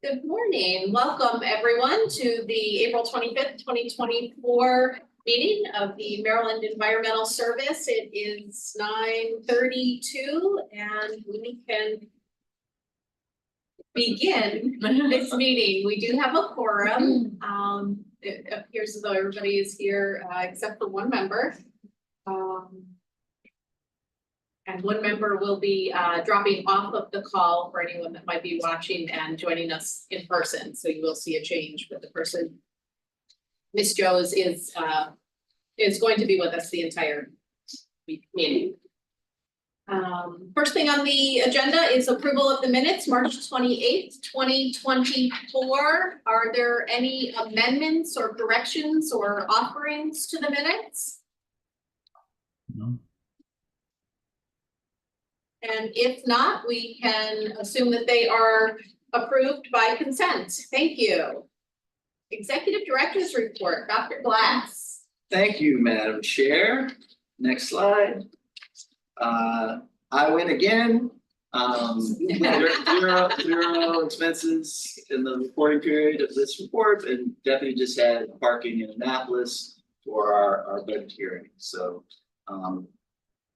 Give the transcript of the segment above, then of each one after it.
Good morning. Welcome everyone to the April 25th, 2024 meeting of the Maryland Environmental Service. It is 9:32 and we can begin this meeting. We do have a quorum. It appears as though everybody is here except for one member. And one member will be dropping off of the call for anyone that might be watching and joining us in person. So you will see a change, but the person, Miss Joes, is going to be with us the entire meeting. First thing on the agenda is approval of the minutes, March 28th, 2024. Are there any amendments or corrections or offerings to the minutes? No. And if not, we can assume that they are approved by consent. Thank you. Executive Director's Report, Dr. Glass. Thank you, Madam Chair. Next slide. I win again. Zero expenses in the reporting period of this report, and Deputy just had parking in Annapolis for our budget hearing. So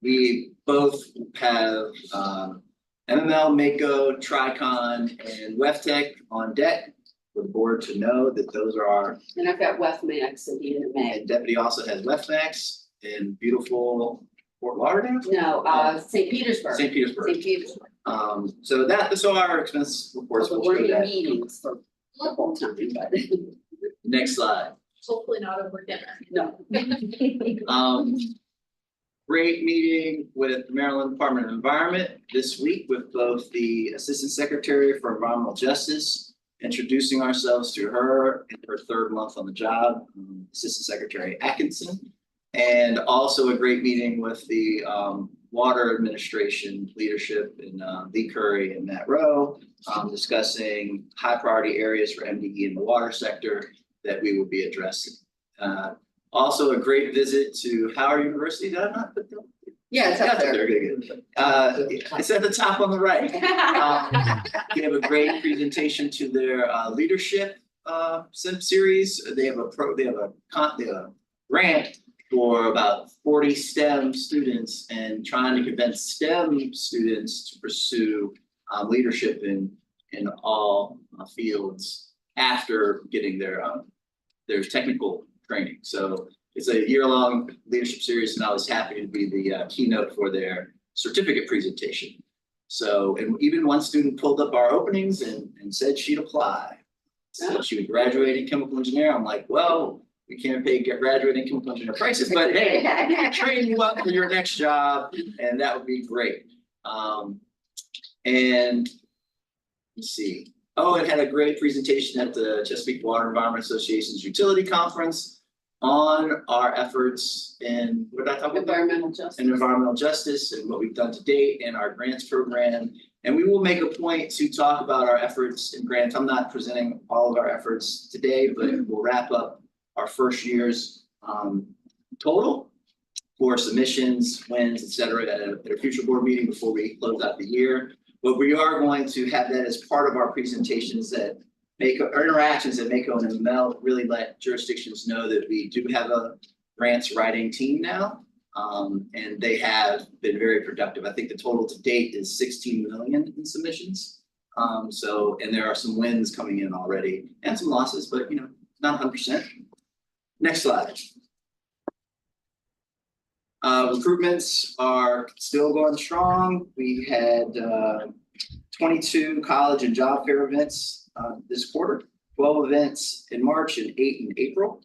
we both have MML, Mako, Tricon, and WEFTEC on deck for the board to know that those are our. And I've got WEFMAX at the end of May. And Deputy also has WEFMAX in beautiful Fort Lauderdale? No, St. Petersburg. St. Petersburg. St. Petersburg. So our expense reports will We're show in that. meetings for the whole time, but Next slide. Hopefully not over dinner. no. Great meeting with the Maryland Department of Environment this week with both the Assistant Secretary for Environmental Justice, introducing ourselves to her in her third month on the job, Assistant Secretary Atkinson, and also a great meeting with the Water Administration leadership in Lee Curry and Matt Rowe, discussing high priority areas for MDE in the water sector that we will be addressing. Also a great visit to Howard University. Did I not put them? Yeah, it's up there. Good. It's at the top on the right. They have a great presentation to their leadership series. They have a grant for about 40 STEM students and trying to convince STEM students to pursue leadership in all fields after getting their technical training. So it's a year-long leadership series, and I was happy to be the keynote for their certificate presentation. So, and even one student pulled up our openings and said she'd apply. So she would graduate in chemical engineer. I'm like, well, we can't pay graduating chemical engineer prices, but hey, I can train you up for your next job, and that would be great. And let's see. Oh, it had a great presentation at the Chesapeake Water Environment Association's Utility Conference on our efforts in, what did I talk about? Environmental justice. And environmental justice and what we've done to date and our grants program. And we will make a point to talk about our efforts in grants. I'm not presenting all of our efforts today, but we'll wrap up our first year's total for submissions, wins, et cetera, at a future board meeting before we close out the year. But we are going to have that as part of our presentations that our interactions at Mako and MML really let jurisdictions know that we do have a grants writing team now. And they have been very productive. I think the total to date is 16 million in submissions. And there are some wins coming in already and some losses, but not 100%. Next slide. Recruitments are still going strong. We had 22 college and job fair events this quarter, 12 events in March and 8 in April.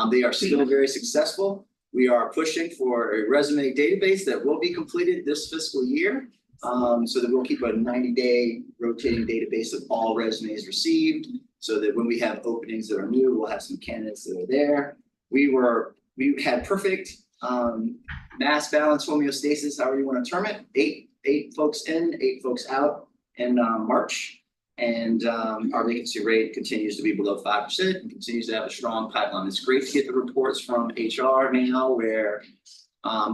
They are still very successful. We are pushing for a resume database that will be completed this fiscal year, so that we'll keep a 90-day rotating database of all resumes received, so that when we have openings that are new, we'll have some candidates that are there. We had perfect mass balance homeostasis, however you want to term it. Eight folks in, 8 folks out in March. And our vacancy rate continues to be below 5% and continues to have a strong pipeline. It's great to get the reports from HR now, where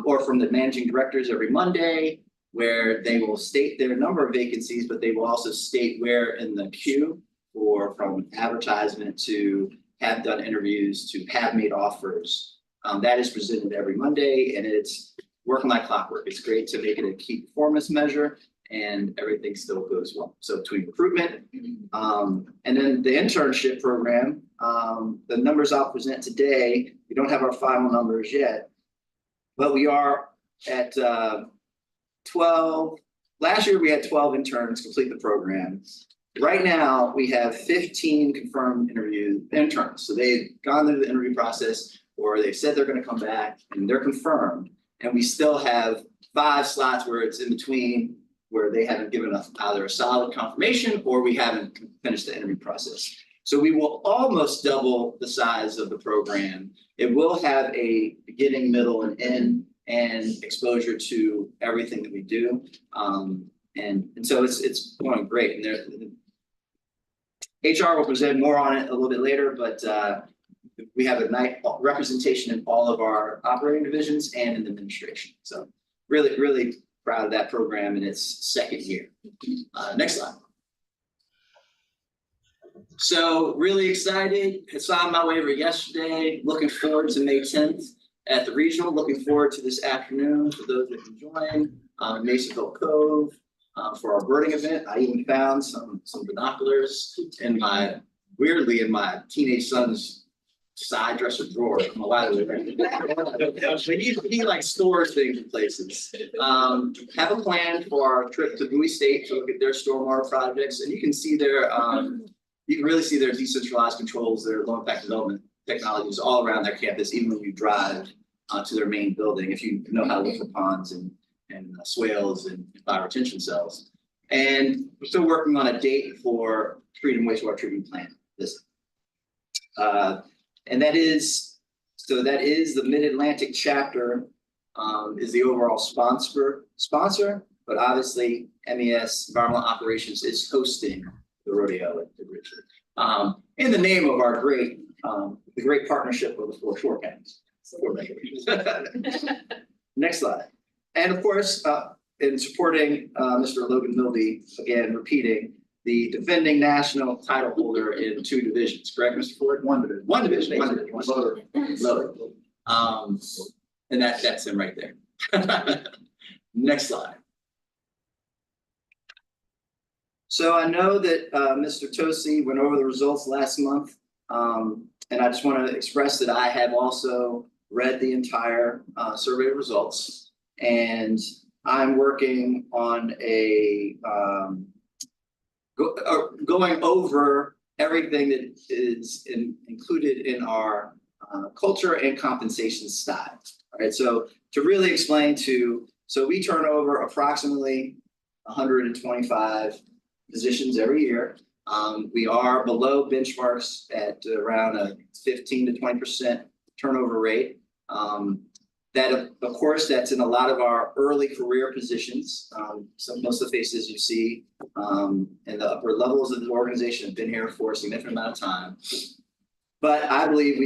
or from the managing directors every Monday, where they will state their number of vacancies, but they will also state where in the queue for from advertisement to have done interviews to have made offers. That is presented every Monday, and it's working like clockwork. It's great to make it a key performance measure, and everything still goes well. So between recruitment, and then the internship program, the numbers I'll present today, we don't have our final numbers yet, but we are at 12. Last year we had 12 interns complete the program. Right now we have 15 confirmed interns. So they've gone through the interview process, or they've said they're going to come back and they're confirmed. And we still have 5 slots where it's in between, where they haven't given us either a solid confirmation or we haven't finished the interview process. So we will almost double the size of the program. It will have a beginning, middle, and end, and exposure to everything that we do. And so it's going great. And HR will present more on it a little bit later, but we have a nice representation in all of our operating divisions and in administration. So really, really proud of that program in its second year. Next slide. So really excited. I signed my waiver yesterday. Looking forward to May 10th at the regional. Looking forward to this afternoon for those that can join Masonville Cove for our birding event. I even found some binoculars in my teenage son's side dresser drawer. I don't know why they were there. He like stores things in places. Have a plan for our trip to Bowie State to look at their stormwater projects, and you can see their you can really see their decentralized controls, their low impact development technologies all around their campus, even when you drive to their main building, if you know how to look for ponds and swales and bioretention cells. And we're still working on a date for treating wastewater treatment plant visit. And that is the Mid-Atlantic chapter is the overall sponsor, but obviously MES Environmental Operations is hosting the rodeo at Richard. In the name of our the great partnership with the 4 shore counties. Next slide. And of course, in supporting Mr. Logan Milby, again, repeating, the defending national title holder in 2 divisions, correct, Mr. Ford? One division. And that's him right there. Next slide. So I know that Mr. Tosi went over the results last month, and I just want to express that I have also read the entire survey results, and I'm working on going over everything that is included in our culture and compensation style. All right, so to really explain so we turn over approximately 125 positions every year. We are below benchmarks at around a 15 to 20% turnover rate. That of course, that's in a lot of our early career positions. Most of the faces you see in the upper levels of the organization have been here for a significant amount of time. But I believe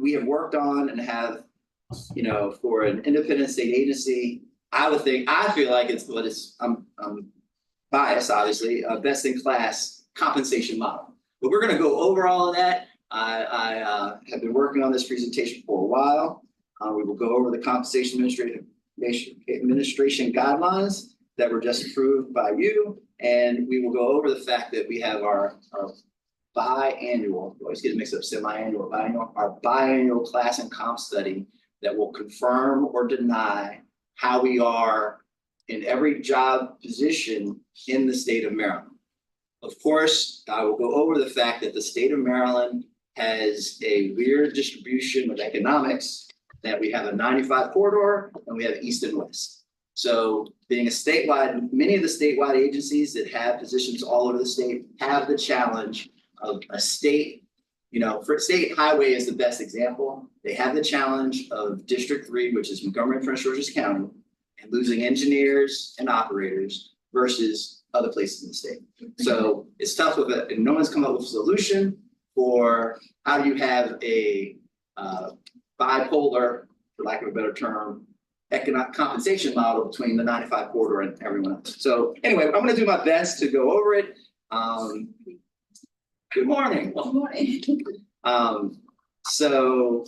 we have worked on and have, for an independent state agency, I feel like I'm biased, obviously, a best in class compensation model. But we're going to go over all of that. I have been working on this presentation for a while. We will go over the compensation administration guidelines that were just approved by you, and we will go over the fact that we have our biannual, always get mixed up, semi-annual, biannual, our biannual class and comp study that will confirm or deny how we are in every job position in the state of Maryland. Of course, I will go over the fact that the state of Maryland has a weird distribution of economics, that we have a 95 corridor and we have east and west. So being a statewide, many of the statewide agencies that have positions all over the state have the challenge of a state, for state highway is the best example. They have the challenge of District 3, which is Montgomery and Prince George's County, and losing engineers and operators versus other places in the state. So it's tough with it, and no one's come up with a solution for how do you have a bipolar, for lack of a better term, economic compensation model between the 95 corridor and everyone else. So anyway, I'm going to do my best to go over it. Good morning. Good morning. So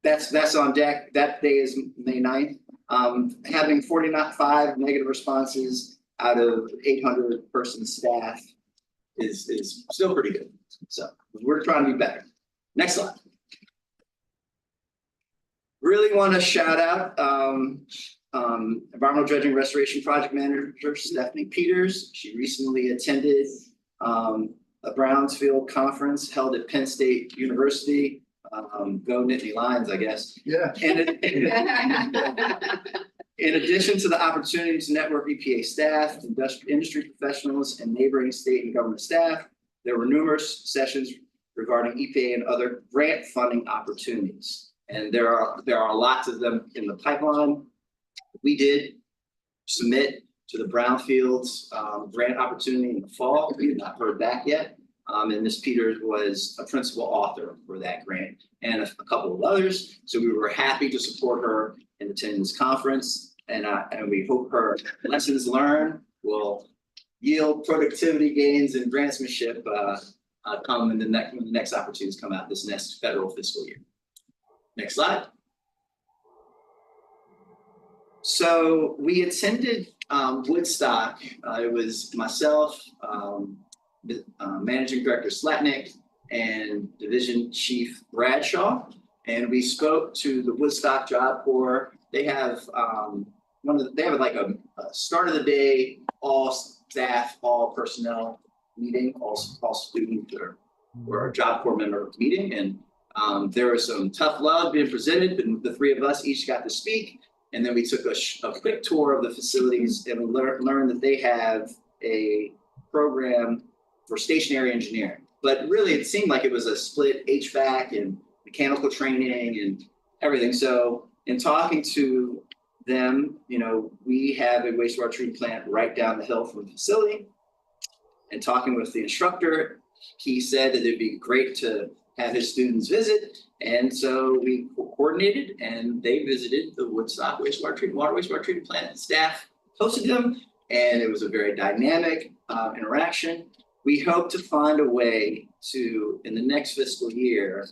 that's on deck. That day is May 9th. Having 45 negative responses out of 800 person staff is still pretty good. So we're trying to be better. Next slide. Really want to shout out Environmental Dredging Restoration Project Manager Stephanie Peters. She recently attended a Brownsfield conference held at Penn State University. Go Nittany Lions, I guess. Yeah. And in addition to the opportunity to network EPA staff, industry professionals, and neighboring state and government staff, there were numerous sessions regarding EPA and other grant funding opportunities. And there are lots of them in the pipeline. We did submit to the Brownfields grant opportunity in the fall. We have not heard back yet. And Ms. Peters was a principal author for that grant and a couple of others. So we were happy to support her in attending this conference. And we hope her lessons learned will yield productivity gains and grantsmanship come in when the next opportunities come out this next federal fiscal year. Next slide. So we attended Woodstock. It was myself, Managing Director Slatnick, and Division Chief Bradshaw, and we spoke to the Woodstock Job Corps. They have like a start of the day, all staff, all personnel meeting, all student or Job Corps member meeting, and there was some tough love being presented, and the three of us each got to speak. And then we took a quick tour of the facilities, and we learned that they have a program for stationary engineering. But really, it seemed like it was a split HVAC and mechanical training and everything. So in talking to them, we have a wastewater treatment plant right down the hill from the facility. And talking with the instructor, he said that it'd be great to have his students visit. And so we coordinated, and they visited the Woodstock wastewater treatment plant. Staff hosted them, and it was a very dynamic interaction. We hope to find a way to, in the next fiscal year,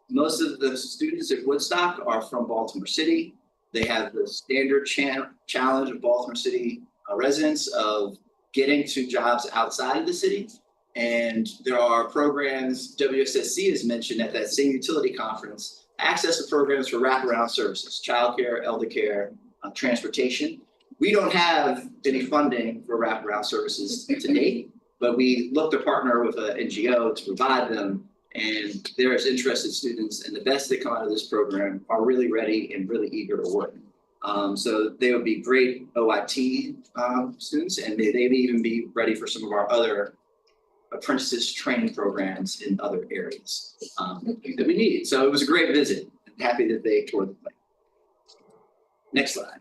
most of the students at Woodstock are from Baltimore City. They have the standard challenge of Baltimore City residents of getting to jobs outside of the city. And there are programs, WSSC has mentioned at that same utility conference, access to programs for wraparound services, childcare, elder care, transportation. We don't have any funding for wraparound services to date, but we look to partner with an NGO to provide them. And there's interested students, and the best that come out of this program are really ready and really eager to work. So they would be great OIT students, and they may even be ready for some of our other apprentices training programs in other areas that we need. So it was a great visit. I'm happy that they toured the plant. Next slide.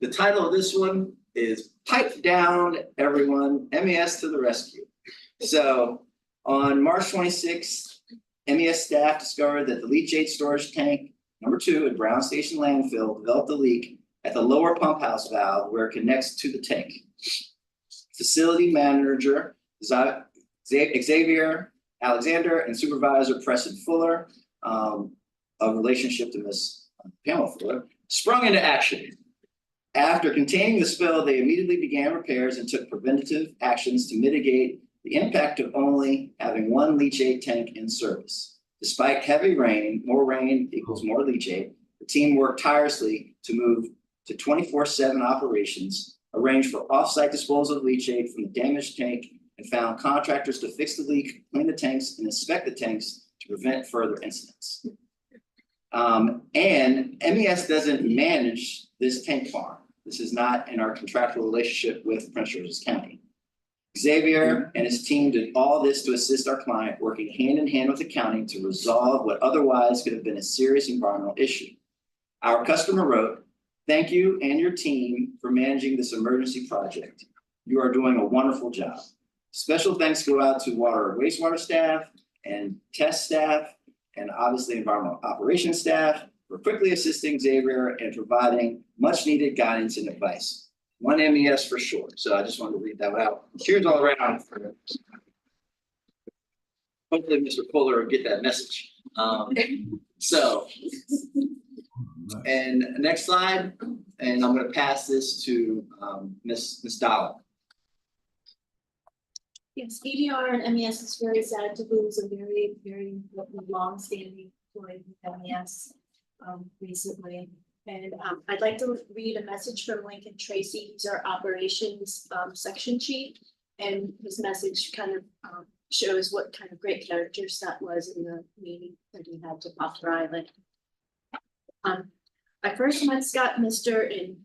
The title of this one is Pipe Down, Everyone, MES to the Rescue. So on March 26th, MES staff discovered that the leachate storage tank number 2 at Brown Station landfill developed a leak at the lower pump house valve where it connects to the tank. Facility manager Xavier Alexander and supervisor Preston Fuller, of relationship to Ms. Pamela Fuller, sprung into action. After containing the spill, they immediately began repairs and took preventative actions to mitigate the impact of only having one leachate tank in service. Despite heavy rain, more rain equals more leachate, the team worked tirelessly to move to 24/7 operations, arranged for off-site disposal of leachate from the damaged tank, and found contractors to fix the leak, clean the tanks, and inspect the tanks to prevent further incidents. And MES doesn't manage this tank farm. This is not in our contractual relationship with Prince George's County. Xavier and his team did all this to assist our client, working hand in hand with the county to resolve what otherwise could have been a serious environmental issue. Our customer wrote, "Thank you and your team for managing this emergency project. You are doing a wonderful job. Special thanks go out to water and wastewater staff and test staff, and obviously environmental operations staff for quickly assisting Xavier and providing much needed guidance and advice. one MES for sure. So I just wanted to read that out. Cheers all around for. Hopefully, Mr. Fuller will get that message. So, and next slide, and I'm going to pass this to Ms. Dollar. Yes, ADR and MES is very sad to lose a very, very long-standing employee with MES recently. And I'd like to read a message from Lincoln Tracy, who's our operations section chief. And his message kind of shows what kind of great character Scott was in the meeting that he had to Poplar Island. I first met Scott Mister in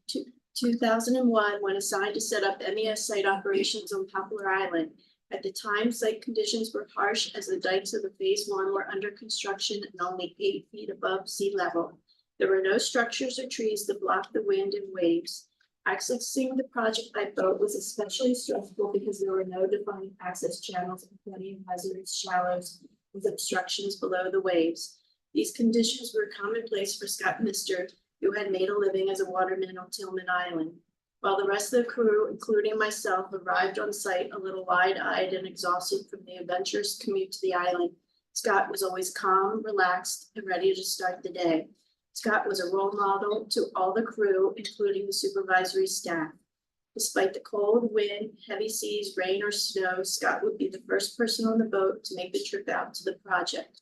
2001 when assigned to set up MES site operations on Poplar Island. At the time, site conditions were harsh as the dikes of the phase 1 were under construction and only 8 feet above sea level. There were no structures or trees to block the wind and waves. Accessing the project by boat was especially stressful because there were no defined access channels and plenty of hazardous shallows with obstructions below the waves. These conditions were commonplace for Scott Mister, who had made a living as a waterman on Tillman Island. While the rest of the crew, including myself, arrived on site a little wide-eyed and exhausted from the adventurous commute to the island, Scott was always calm, relaxed, and ready to start the day. Scott was a role model to all the crew, including the supervisory staff. Despite the cold, wind, heavy seas, rain, or snow, Scott would be the first person on the boat to make the trip out to the project.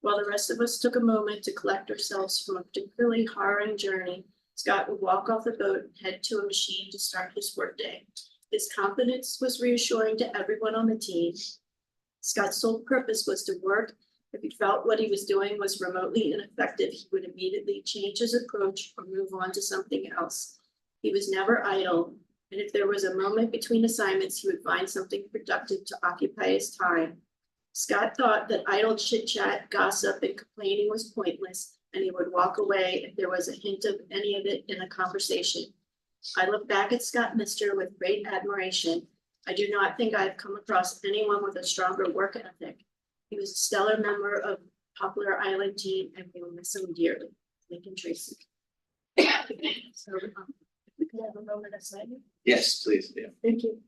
While the rest of us took a moment to collect ourselves from a particularly harrowing journey, Scott would walk off the boat and head to a machine to start his workday. His confidence was reassuring to everyone on the team. Scott's sole purpose was to work. If he felt what he was doing was remotely ineffective, he would immediately change his approach or move on to something else. He was never idle, and if there was a moment between assignments, he would find something productive to occupy his time. Scott thought that idle chit-chat, gossip, and complaining was pointless, and he would walk away if there was a hint of any of it in a conversation. I look back at Scott Mister with great admiration. I do not think I've come across anyone with a stronger work ethic. He was a stellar member of Poplar Island team, and we will miss him dearly. Lincoln Tracy. So, if we could have a moment of silence. Yes, please. Yeah. Thank you.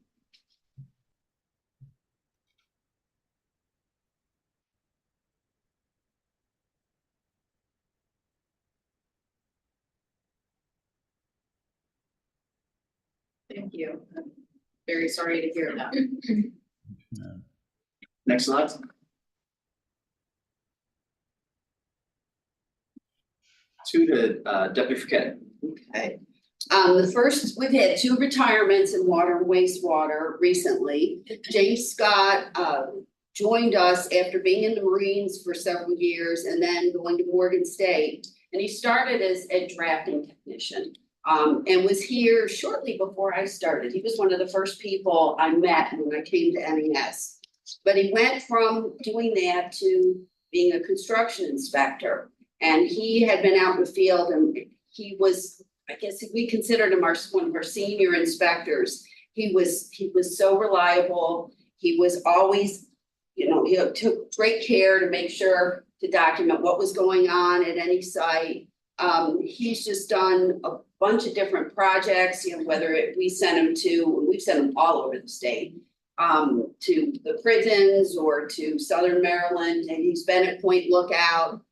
Thank you. I'm very sorry to hear that. Next slide. To Deputy Fouquet. Okay. The first, we've had 2 retirements in water and wastewater recently. James Scott joined us after being in the Marines for several years and then going to Morgan State. And he started as a drafting technician and was here shortly before I started. He was one of the first people I met when I came to MES. But he went from doing that to being a construction inspector. And he had been out in the field and he was, I guess we considered him one of our senior inspectors. He was so reliable. He was always, he took great care to make sure to document what was going on at any site. He's just done a bunch of different projects, we've sent him all over the state, to the prisons or to Southern Maryland, and he's been at Point Lookout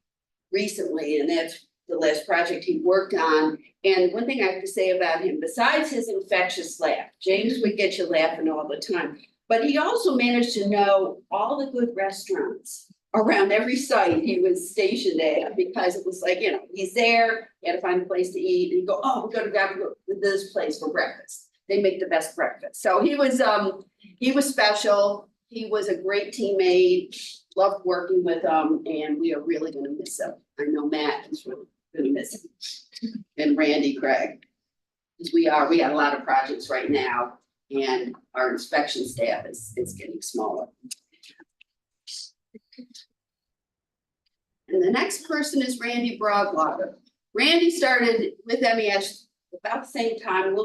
recently, and that's the last project he worked on. And one thing I have to say about him, besides his infectious laugh, James would get you laughing all the time, but he also managed to know all the good restaurants around every site he was stationed at, because it was like, he's there, he had to find a place to eat, and he'd go, oh, we're gonna go to this place for breakfast. They make the best breakfast. So he was special. He was a great teammate, loved working with him, and we are really gonna miss him. I know Matt is really gonna miss him. And Randy Craig. Because we got a lot of projects right now, and our inspection staff is getting smaller. And the next person is Randy Broadwater. Randy started with MES about the same time,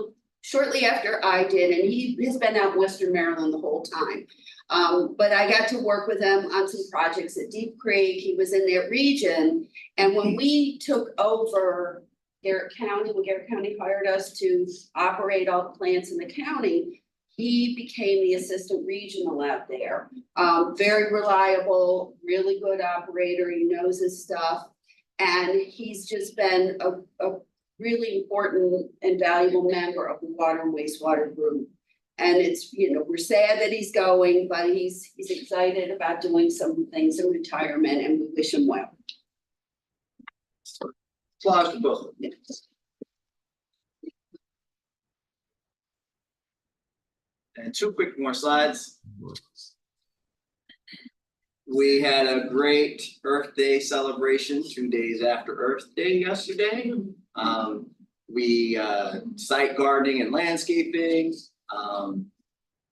shortly after I did, and he has been out in Western Maryland the whole time. But I got to work with him on some projects at Deep Creek. He was in that region. And when we took over Garrett County, when Garrett County hired us to operate all the plants in the county, he became the assistant regional out there. Very reliable, really good operator, he knows his stuff. And he's just been a really important and valuable member of the water and wastewater group. And it's, you know, we're sad that he's going, but he's excited about doing some things in retirement, and we wish him well. Applause for both of them. And two quick more slides. We had a great Earth Day celebration 2 days after Earth Day yesterday. We site gardening and landscaping.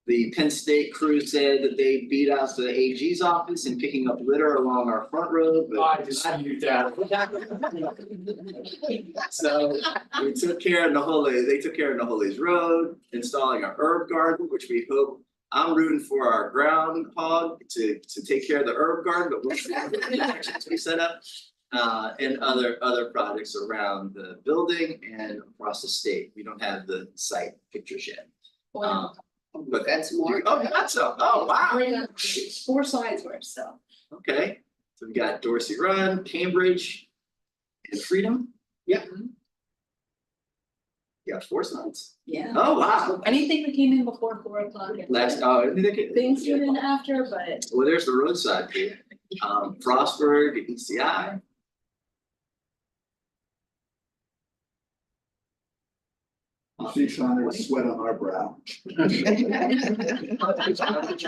The Penn State crew said that they beat out the AG's office in picking up litter along our front road. But I dispute that. So we took care of Naholes, they took care of Naholes Road, installing a herb garden, which we hope, I'm rooting for our groundhog to take care of the herb garden, but we set up. And other projects around the building and across the state. We don't have the site pictures yet. But That's more. oh, you got some, oh, wow, 4 slides worth, so. okay, so we got Dorsey Run, Cambridge, and Freedom, yeah. You got 4 slides, Yeah. oh, wow, Anything that came in before 4 o'clock. last, oh, I think it- Things came in after, but well, there's the roadside view, Frostburg, ECI. See Shauna's sweat on our brow. You're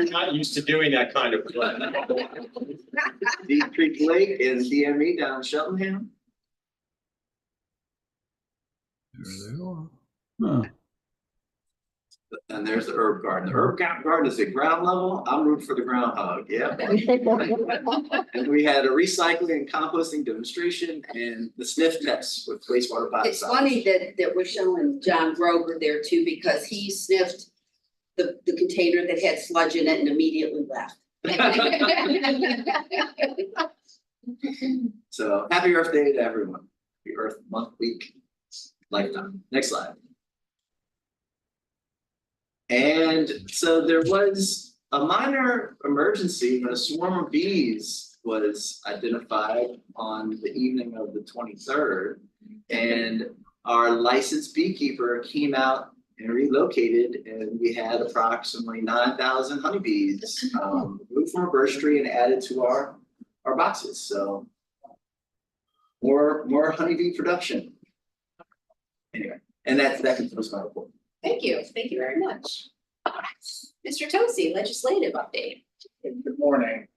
not used to doing that kind of. Deep Creek Lake and DME down in Cheltenham. There they are. Huh. And there's the herb garden. The herb garden is at ground level. I'm rooting for the groundhog, yeah. And we had a recycling and composting demonstration and the sniff test with wastewater biocides. It's funny that we're showing John Grover there too, because he sniffed the container that had sludge in it and immediately left. So happy Earth Day to everyone. Happy Earth Month, week, lifetime. Next slide. And so there was a minor emergency when a swarm of bees was identified on the evening of the 23rd. And our licensed beekeeper came out and relocated, and we had approximately 9,000 honeybees moved from a birch tree and added to our boxes. So more honeybee production. Anyway, and that concludes my report. Thank you very much. Mr. Tosi, legislative update. Good morning.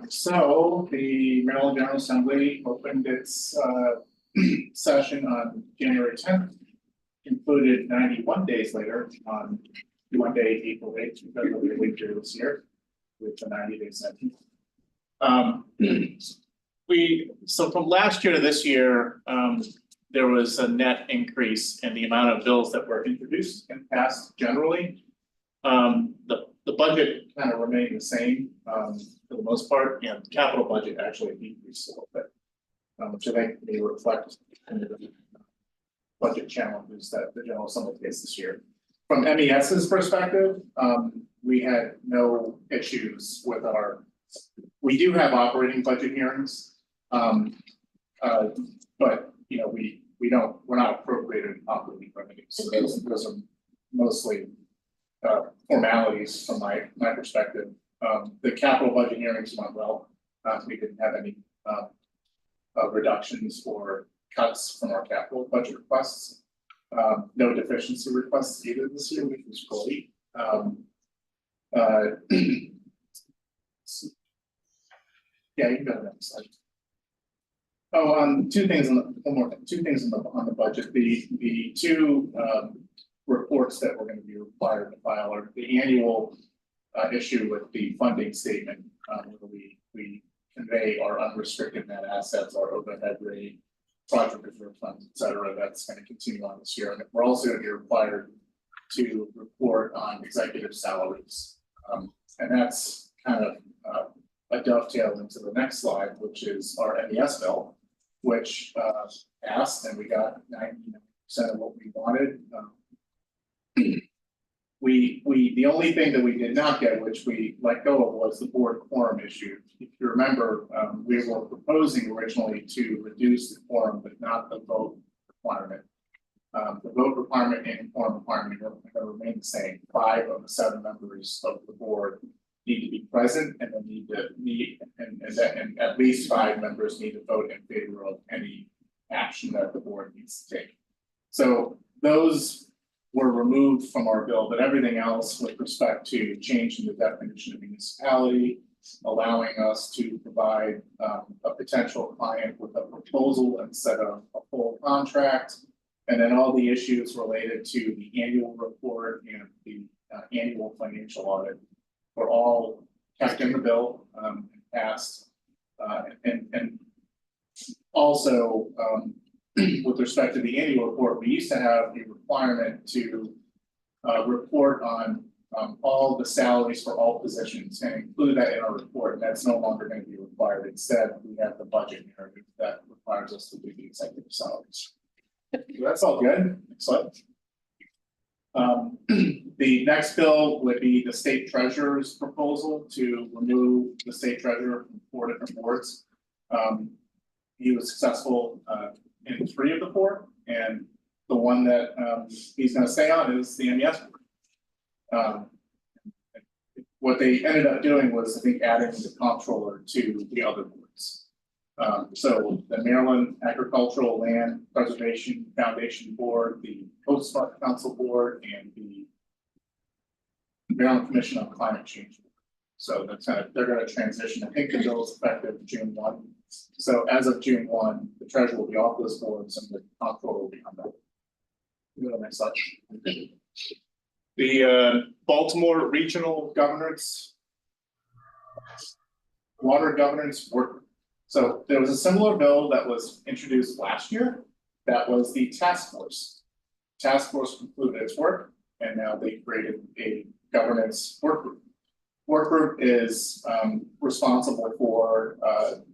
So the Maryland General Assembly opened its session on January 10th, concluded 91 days later on Monday, April 8th, because of the leap year this year with the 90-day session. So from last year to this year, there was a net increase in the amount of bills that were introduced and passed generally. The budget kind of remained the same for the most part, and the capital budget actually decreased a little bit, which I think may reflect kind of the budget challenges that the General Assembly faced this year. From MES's perspective, we had no issues with we do have operating budget hearings, but you know, we're not appropriated operating revenues, so those are mostly formalities from my perspective. The capital budget hearings went well. We didn't have any reductions or cuts from our capital budget requests. No deficiency requests either this year, which was great. Yeah, you can go to the next slide. Oh, 2 things on the budget. The 2 reports that we're going to be required to file are the annual issue with the funding statement, where we convey our unrestricted net assets, our overhead rate, project reserve funds, et cetera. That's going to continue on this year. And we're also going to be required to report on executive salaries. And that's kind of a dovetail into the next slide, which is our MES bill. which passed and we got 99% of what we wanted. The only thing that we did not get, which we let go of, was the board quorum issue. If you remember, we were proposing originally to reduce the quorum, but not the vote requirement. The vote requirement and quorum requirement are going to remain the same. 5 of the 7 members of the board need to be present, and then and at least 5 members need to vote in favor of any action that the board needs to take. So those were removed from our bill, but everything else with respect to changing the definition of municipality, allowing us to provide a potential client with a proposal instead of a full contract, and then all the issues related to the annual report and the annual financial audit were all kept in the bill and passed. And also, with respect to the annual report, we used to have a requirement to report on all the salaries for all positions and include that in our report, and that's no longer going to be required. Instead, we have the budget narrative that requires us to do the executive salaries. So that's all good. Next slide. The next bill would be the state treasurer's proposal to remove the state treasurer from 4 different boards. He was successful in 3 of the 4, and the one that he's going to stay on is the MES board. What they ended up doing was, I think, adding the comptroller to the other boards. So the Maryland Agricultural Land Preservation Foundation Board, the Coast Guard Council Board, and the Maryland Commission on Climate Change. So that's they're going to transition. I think the bill is effective June 1. So as of June 1, the treasurer will be off those boards and the comptroller will be on that. Go to the next slide. The Baltimore Regional Governance Water Governance Work. So there was a similar bill that was introduced last year. That was the task force. Task force concluded its work, and now they created a governance work group. Work group is responsible for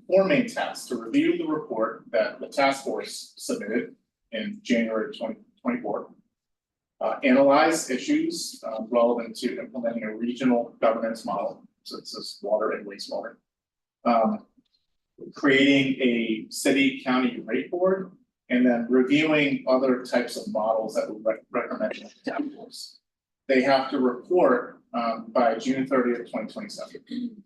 4 main tasks: to review the report that the task force submitted in January 2024, analyze issues relevant to implementing a regional governance model, so this is water and wastewater, creating a city county rate board, and then reviewing other types of models that we recommend to the task force. They have to report by June 30th, 2027.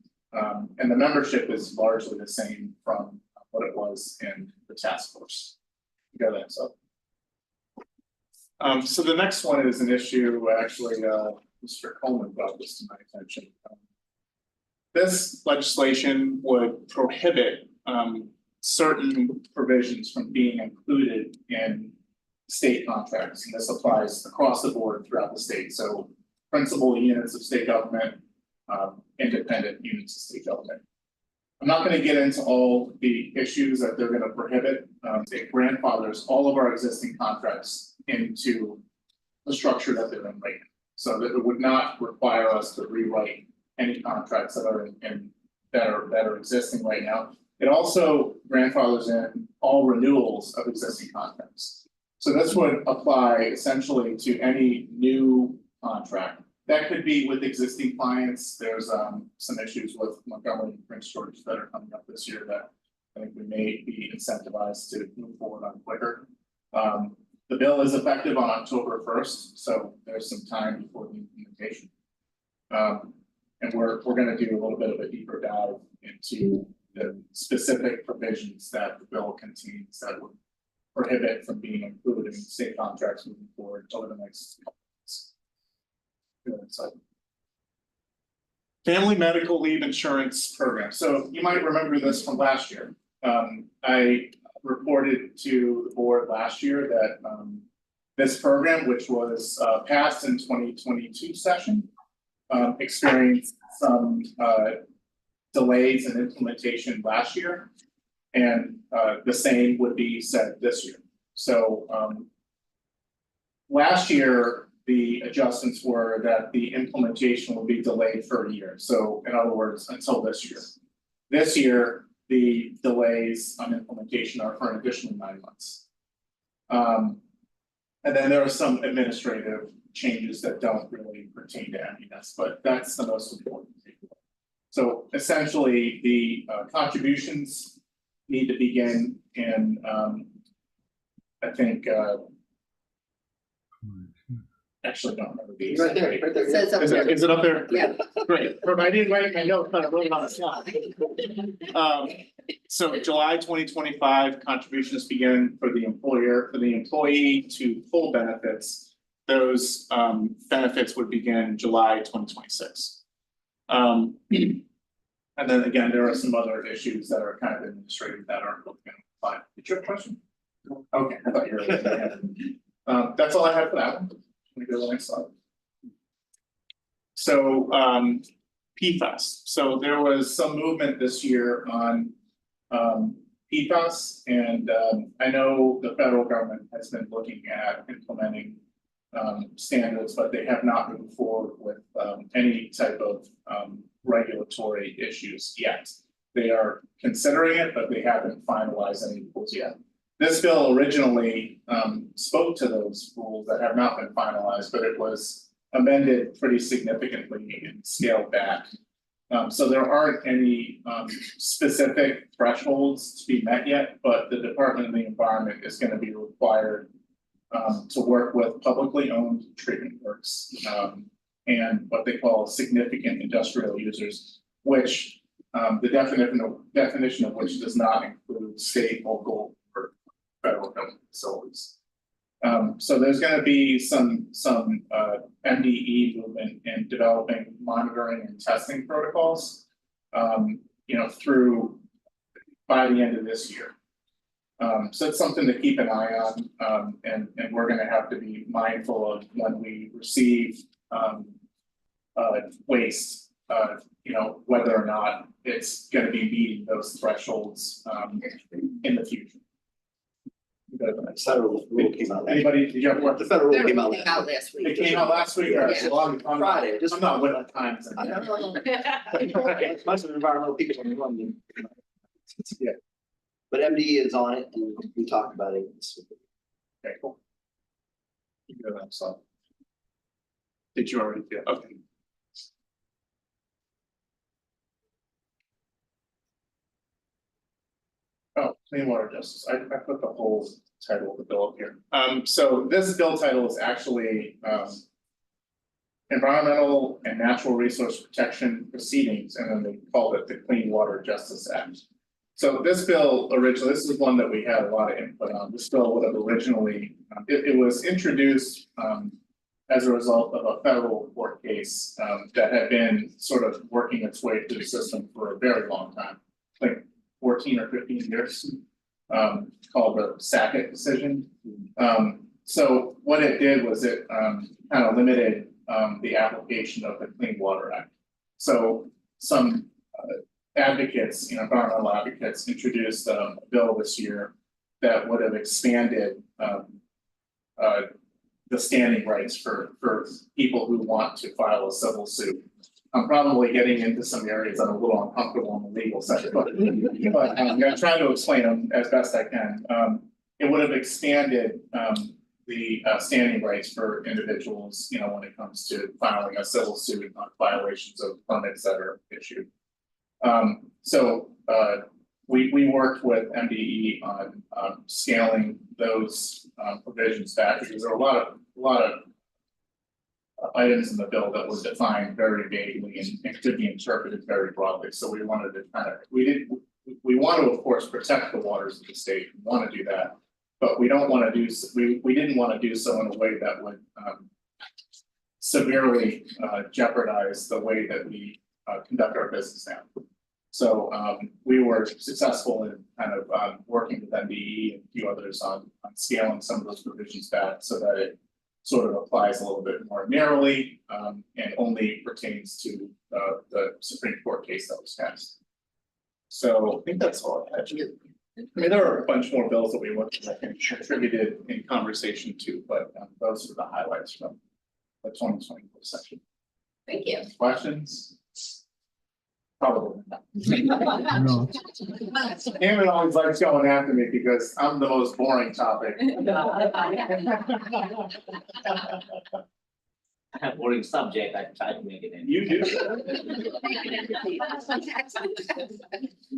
And the membership is largely the same from what it was in the task force. You got that, so. So the next one is an issue, actually, Mr. Coleman brought this to my attention. This legislation would prohibit certain provisions from being included in state contracts, and this applies across the board throughout the state. So principal units of state government, independent units of state government. I'm not going to get into all the issues that they're going to prohibit. It grandfathers all of our existing contracts into the structure that they're in right now. So that it would not require us to rewrite any contracts that are that are existing right now. It also grandfathers in all renewals of existing contracts. So this would apply essentially to any new contract. That could be with existing clients. There's some issues with Montgomery and Prince George that are coming up this year that I think we may be incentivized to move forward on quicker. The bill is effective on October 1st, so there's some time before the implementation. And we're going to do a little bit of a deeper dive into the specific provisions that the bill contains that would prohibit from being included in state contracts moving forward over the next couple months. Family medical leave insurance program. So you might remember this from last year. I reported to the board last year that this program, which was passed in 2022 session, experienced some delays in implementation last year, and the same would be said this year. So last year, the adjustments were that the implementation will be delayed for a year. So in other words, until this year. This year, the delays on implementation are for an additional 9 months. And then there are some administrative changes that don't really pertain to MES, but that's the most important thing. So essentially, the contributions need to begin in, I think, actually don't remember the exact date. It says up Is there. it up there? Yeah. Great, I didn't write my note, but I wrote it on the slide. So July 2025 contributions begin for the employer, for the employee to full benefits. Those benefits would begin July 2026. And then again, there are some other issues that are kind of administrative that aren't really gonna apply. Did you have a question? Okay, I thought you were. That's all I have for that one. Let me go to the next slide. So PFAS, so there was some movement this year on PFAS, and I know the federal government has been looking at implementing standards, but they have not moved forward with any type of regulatory issues yet. They are considering it, but they haven't finalized any rules yet. This bill originally spoke to those rules that have not been finalized, but it was amended pretty significantly and scaled back. So there aren't any specific thresholds to be met yet, but the Department of the Environment is going to be required to work with publicly owned treatment works and what they call significant industrial users, which the definition of which does not include state, local, or federal government facilities. So there's going to be some MDE movement in developing monitoring and testing protocols, through by the end of this year. So it's something to keep an eye on, and we're going to have to be mindful of when we receive waste, whether or not it's going to be meeting those thresholds in the future. Federal rule came out. Anybody, did you have what? The federal rule came out. Came out last week. It came out last week, or so I'm Friday, just- I'm not with the times. I don't know. Most of the environmental people in London. Yeah. But MDE is on it, and we talked about it. Okay, cool. You can go to the next slide. Did you already do it? Okay. Oh, clean water justice. I put the whole title of the bill up here. So this bill title is actually Environmental and Natural Resource Protection Proceedings, and then they called it the Clean Water Justice Act. So this bill originally, this is one that we had a lot of input on. This bill would have originally, it was introduced as a result of a federal court case that had been sort of working its way through the system for a very long time, like 14 or 15 years, called the Sackett decision. So what it did was it kind of limited the application of the Clean Water Act. So some advocates, environmental advocates introduced a bill this year that would have expanded the standing rights for people who want to file a civil suit. I'm probably getting into some areas I'm a little uncomfortable in the legal section, but I'm gonna try to explain them as best I can. It would have expanded the standing rights for individuals, when it comes to filing a civil suit on violations of permits that are issued. So we worked with MDE on scaling those provisions back, because there are a lot of items in the bill that was defined very vaguely and could be interpreted very broadly. So we wanted to we want to, of course, protect the waters of the state. We want to do that, but we don't want to do, we didn't want to do so in a way that would severely jeopardize the way that we conduct our business now. So we were successful in kind of working with MDE and a few others on scaling some of those provisions back so that it sort of applies a little bit more narrowly and only pertains to the Supreme Court case that was passed. So I think that's all I had. I mean, there are a bunch more bills that we looked at and contributed in conversation to, but those are the highlights from the 2024 section. Thank you. Questions? Probably not. No. Aaron always likes going after me because I'm the most boring topic. Boring subject, I try to make it in. You do.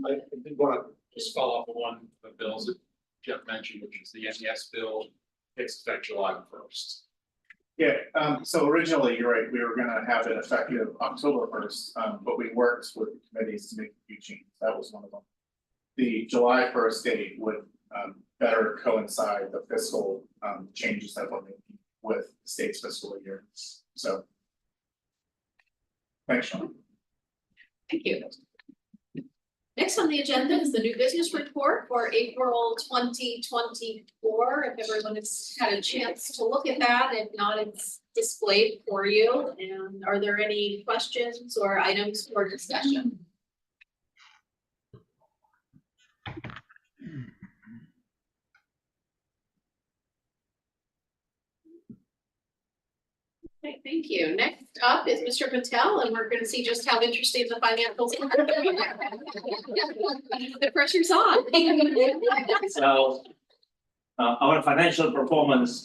I did want to just follow up on one of the bills that Jeff mentioned, which is the MES bill, takes effect July 1st. Yeah, so originally, you're right, we were gonna have it effective October 1st, but we worked with the committees to make a few changes, that was one of them. The July 1st date would better coincide the fiscal changes that we're making with the state's fiscal year, so. Thanks, Sean. Thank you. Next on the agenda is the new business report for April 2024. If everyone has had a chance to look at that, if not, it's displayed for you. And are there any questions or items for discussion? Okay, thank you. Next up is Mr. Patel, and we're gonna see just how interesting the financials are. The pressure's on. So, our financial performance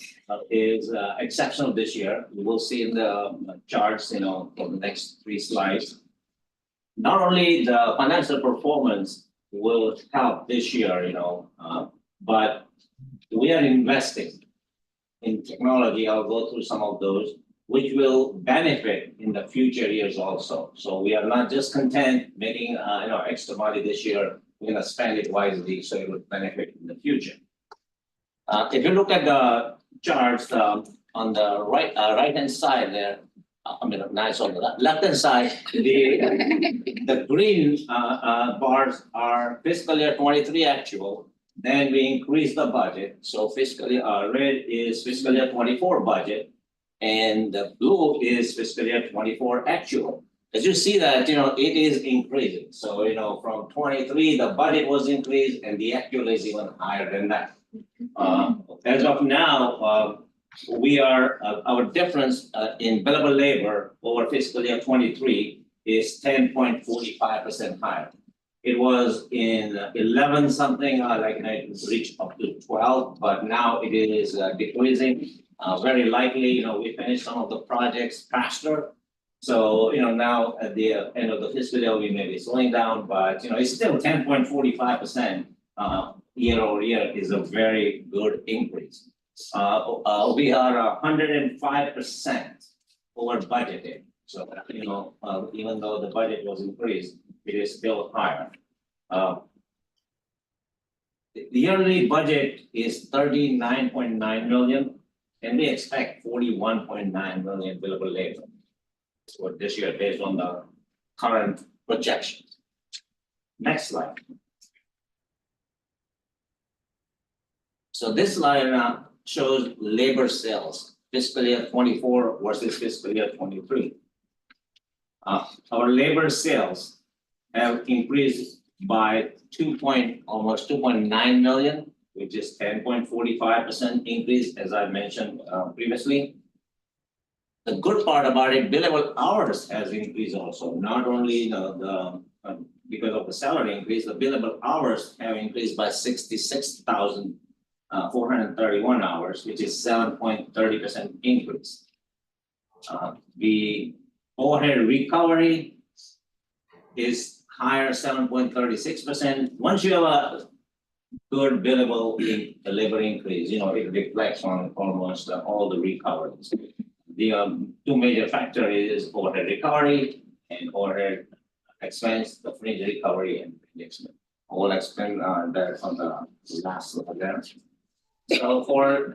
is exceptional this year. You will see in the charts, you know, for the next 3 slides. Not only the financial performance will help this year, you know, but we are investing in technology. I'll go through some of those, which will benefit in the future years also. So we are not just content making, extra money this year. We're gonna spend it wisely, so it would benefit in the future. If you look at the charts, on the right-hand side there, nice on the left-hand side, the green bars are fiscal year 23 actual. Then we increase the budget, so fiscally, red is fiscal year 24 budget. And the blue is fiscal year 24 actual. As you see that, you know, it is increasing. So, you know, from 23, the budget was increased and the actual is even higher than that. As of now, we are, our difference in billable labor over fiscal year 23 is 10.45% higher. It was in 11 something, it reached up to 12, but now it is decreasing. Very likely, you know, we finished some of the projects faster. So, you know, now at the end of the fiscal year, we may be slowing down, but you know, it's still 10.45% year over year is a very good increase. We are 105% over budgeted. So, you know, even though the budget was increased, it is still higher. The yearly budget is 39.9 million. And we expect 41.9 million billable labor for this year based on the current projections. Next slide. So this slide shows labor sales, fiscal year 24 versus fiscal year 23. Our labor sales have increased by almost 2.9 million. Which is 10.45% increase, as I mentioned previously. The good part about it, billable hours has increased also, not only because of the salary increase, the billable hours have increased by 66,431 hours, which is 7.30% increase. The overhead recovery is higher, 7.36%. Once you have a good billable labor increase, you know, it reflects on almost all the recoveries. The 2 major factors is overhead recovery and overhead expense, the fringe recovery and fringe expense. I will explain that on the last slide there. So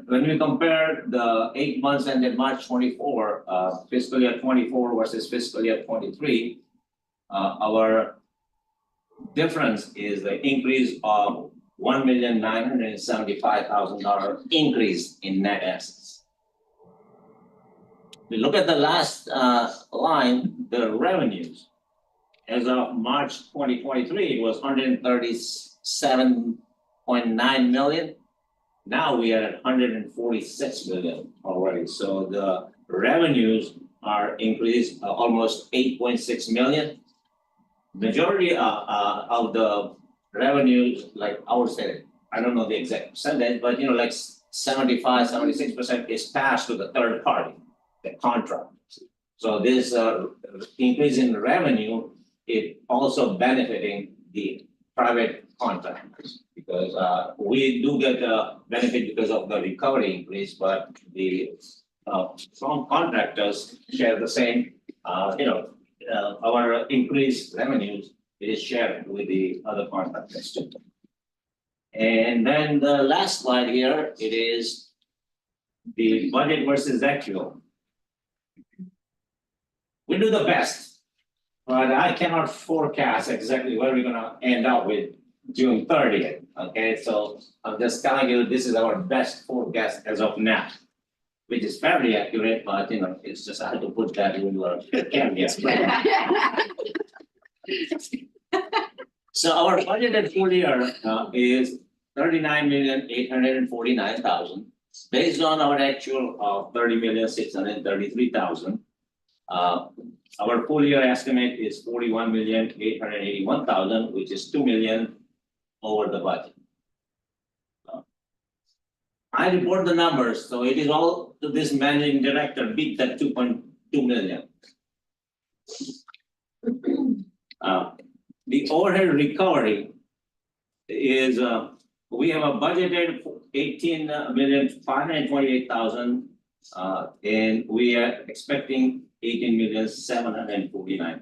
when we compare the 8 months ended March 24, fiscal year 24 versus fiscal year 23, our difference is the increase of $1,975,000 increase in net assets. We look at the last line, the revenues. As of March 2023, it was 137.9 million. Now we are at 146 million already. So the revenues are increased almost 8.6 million. majority of the revenues, like I would say, I don't know the exact percentage, but you know, like 75-76% is passed to the third party, the contract. So this increase in revenue is also benefiting the private contractors. Because we do get a benefit because of the recovery increase, but the strong contractors share the same, our increased revenues is shared with the other contractors too. And then the last slide here, it is the budget versus actual. We do the best, but I cannot forecast exactly where we're gonna end up with June 30th, okay? So I'm just telling you, this is our best forecast as of now, which is fairly accurate, but you know, it's just I had to put that in your caveat. So our budgeted full year is 39,849,000, based on our actual of 30,633,000. Our full year estimate is 41,881,000, which is 2 million over the budget. I report the numbers, so it is all to this managing director beat that 2.2 million. The overhead recovery is we have a budgeted 18,528,000, and we are expecting 18,749,000.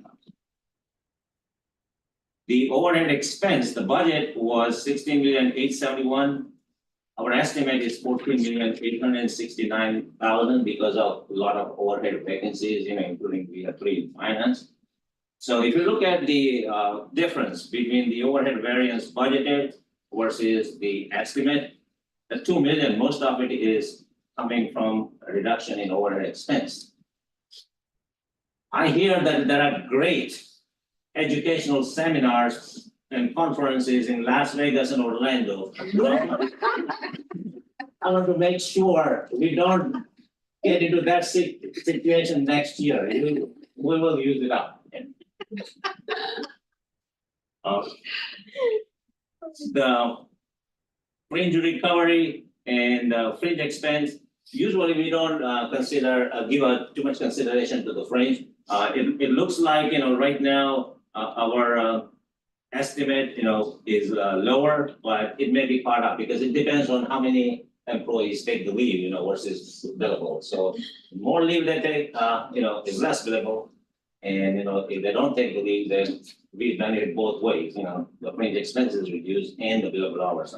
The overhead expense, the budget was 16,871,000. Our estimate is 14,869,000 because of a lot of overhead vacancies, you know, including we have 3 in finance. So if you look at the difference between the overhead variance budgeted versus the estimate, the 2 million, most of it is coming from a reduction in overhead expense. I hear that there are great educational seminars and conferences in Las Vegas and Orlando. I want to make sure we don't get into that situation next year. We will use it up. The fringe recovery and fringe expense, usually we don't give too much consideration to the fringe. It looks like, you know, right now, our estimate, you know, is lower, but it may be caught up because it depends on how many employees take the leave, you know, versus billable. So more leave they take, you know, is less billable. And, you know, if they don't take the leave, then we've done it both ways, you know, the fringe expenses reduced and the billable hours.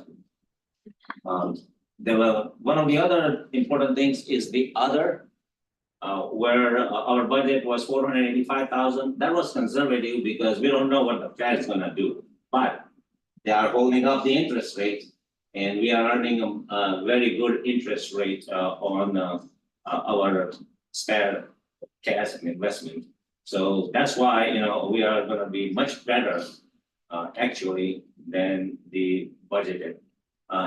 There were, one of the other important things is the other, where our budget was 485,000. That was conservative because we don't know what the Fed is gonna do, but they are holding up the interest rate, and we are earning a very good interest rate on our spare cash and investment. So that's why, you know, we are gonna be much better actually than the budgeted.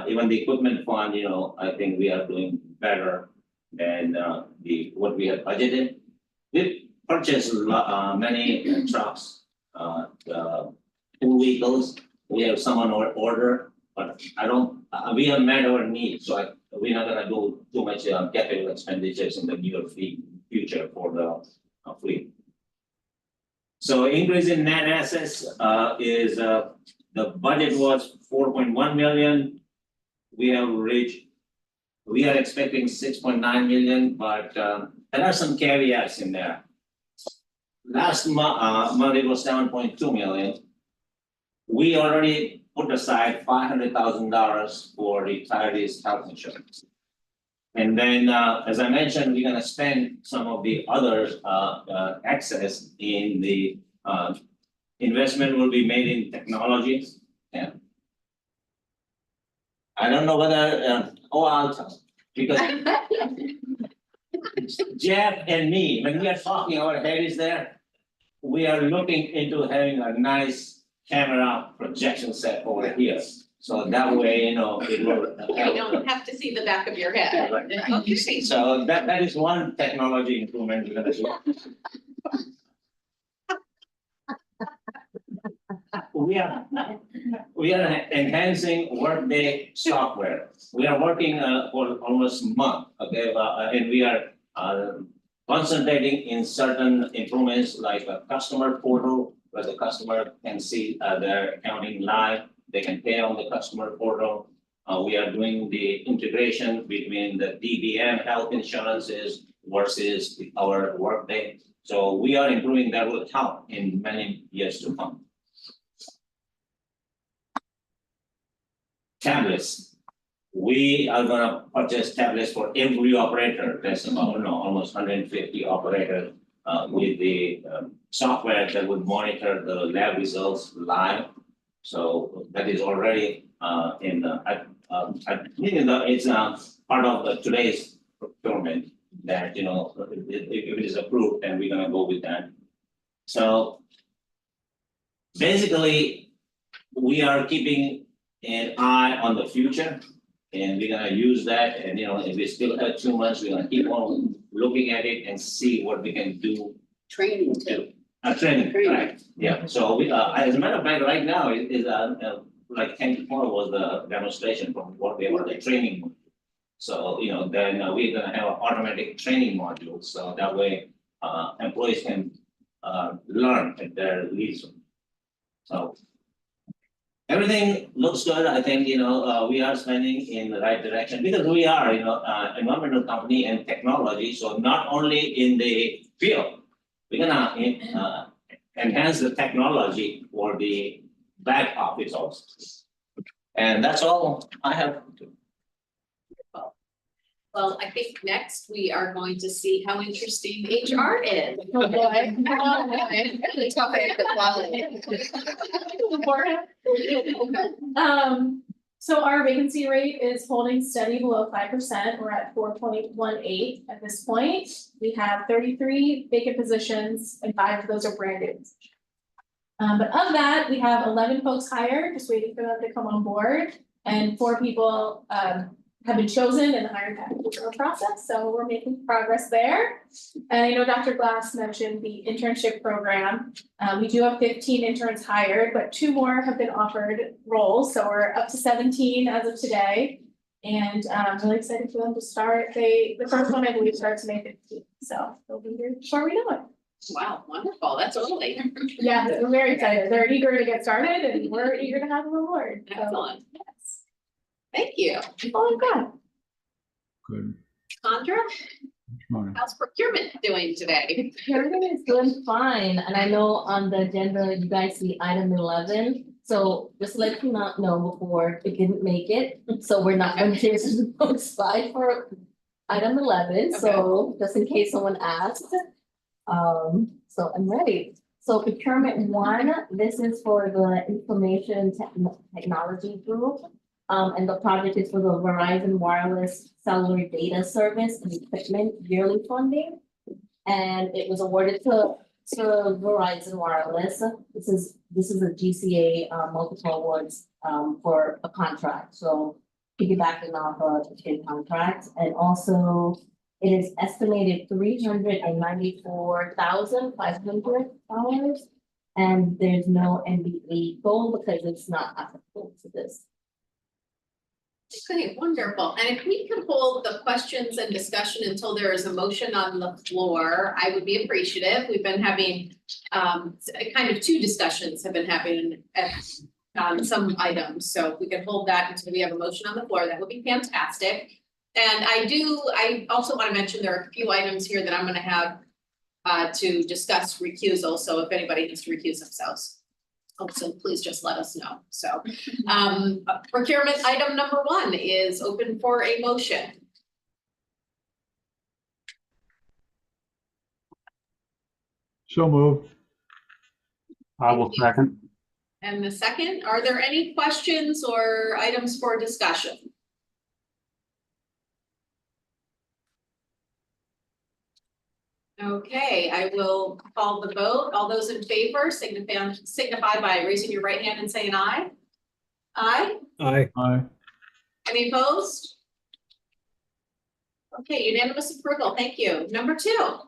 Even the equipment fund, you know, I think we are doing better than what we had budgeted. We purchased many trucks, 2 vehicles. We have some on our order, but we have met our needs, so we're not gonna do too much capital expenditures in the near future for the fleet. So increase in net assets is the budget was 4.1 million. We are expecting 6.9 million, but there are some caveats in there. Last month it was 7.2 million. We already put aside $500,000 for retirees' health insurance. And then, as I mentioned, we're gonna spend some of the other excess in the investment will be made in technology. Yeah. I don't know whether, I'll tell, because Jeff and me, when we are talking, our head is there. We are looking into having a nice camera projection set over here. So that way, you know, it will. You don't have to see the back of your head. Okay. So that is one technology improvement we're gonna do. we are enhancing Workday software. We are working for almost a month, okay, and we are concentrating in certain improvements like a customer portal where the customer can see their accounting live, they can pay on the customer portal. We are doing the integration between the DBM health insurances versus our Workday. So we are improving that will help in many years to come. Tablets. We are gonna purchase tablets for every operator. That's about, almost 150 operators with the software that would monitor the lab results live. So that is already in the, it's part of today's procurement that, if it is approved, then we're gonna go with that. So basically, we are keeping an eye on the future. And we're gonna use that, and if we still have 2 months, we're gonna keep on looking at it and see what we can do. Training too. Training, Training. right, yeah, so we, as a matter of fact, right now, is like 10 to 4 was the demonstration from what we were the training. So, then we're gonna have an automatic training module, so that way, employees can learn at their leisure. So. Everything looks good, I think, we are spending in the right direction, because we are, environmental company and technology, so not only in the field. We're gonna enhance the technology for the back office also. And that's all I have. Well, I think next we are going to see how interesting HR is. Oh, boy. Really tough act to follow. So our vacancy rate is holding steady below 5%. We're at 4.18 at this point. We have 33 vacant positions and 5 of those are brand new. But of that, we have 11 folks hired, just waiting for them to come on board, and 4 people have been chosen in the hiring package process, so we're making progress there. And I know Dr. Glass mentioned the internship program. We do have 15 interns hired, but 2 more have been offered roles, so we're up to 17 as of today. And I'm really excited for them to start. The first one I believe starts May 15th, so they'll be here before we know it. Wow, wonderful, that's early. Yeah, we're very excited. They're eager to get started and we're eager to have them on board. So, Excellent. yes. Thank you. Oh, I'm good. Good. Sandra, Fine. how's procurement doing today? Everything is doing fine, and I know on the agenda, you guys see item 11. So just to let you not know before, it didn't make it, so we're not gonna hear some slide for item 11, so just in case someone asks. So I'm ready. So procurement 1, this is for the information technology group. And the project is for the Verizon Wireless Cellular Data Service and Equipment yearly funding. And it was awarded to Verizon Wireless. This is a GCA multiple awards for a contract. So piggybacking off of the state contract, and also it is estimated $394,500. And there's no NBA goal because it's not applicable to this. Okay, wonderful. And if we could hold the questions and discussion until there is a motion on the floor, I would be appreciative. We've been having kind of 2 discussions have been happening on some items. So if we could hold that until we have a motion on the floor, that would be fantastic. And I also want to mention there are a few items here that I'm going to have to discuss recusal. So if anybody needs to recuse themselves. So please just let us know. So procurement item number 1 is open for a motion. So moved. I will second. And the second, are there any questions or items for discussion? Okay, I will call the vote. All those in favor signify by raising your right hand and saying aye. Aye. Aye. Aye. Any opposed? Okay, unanimous approval. Thank you. Number 2.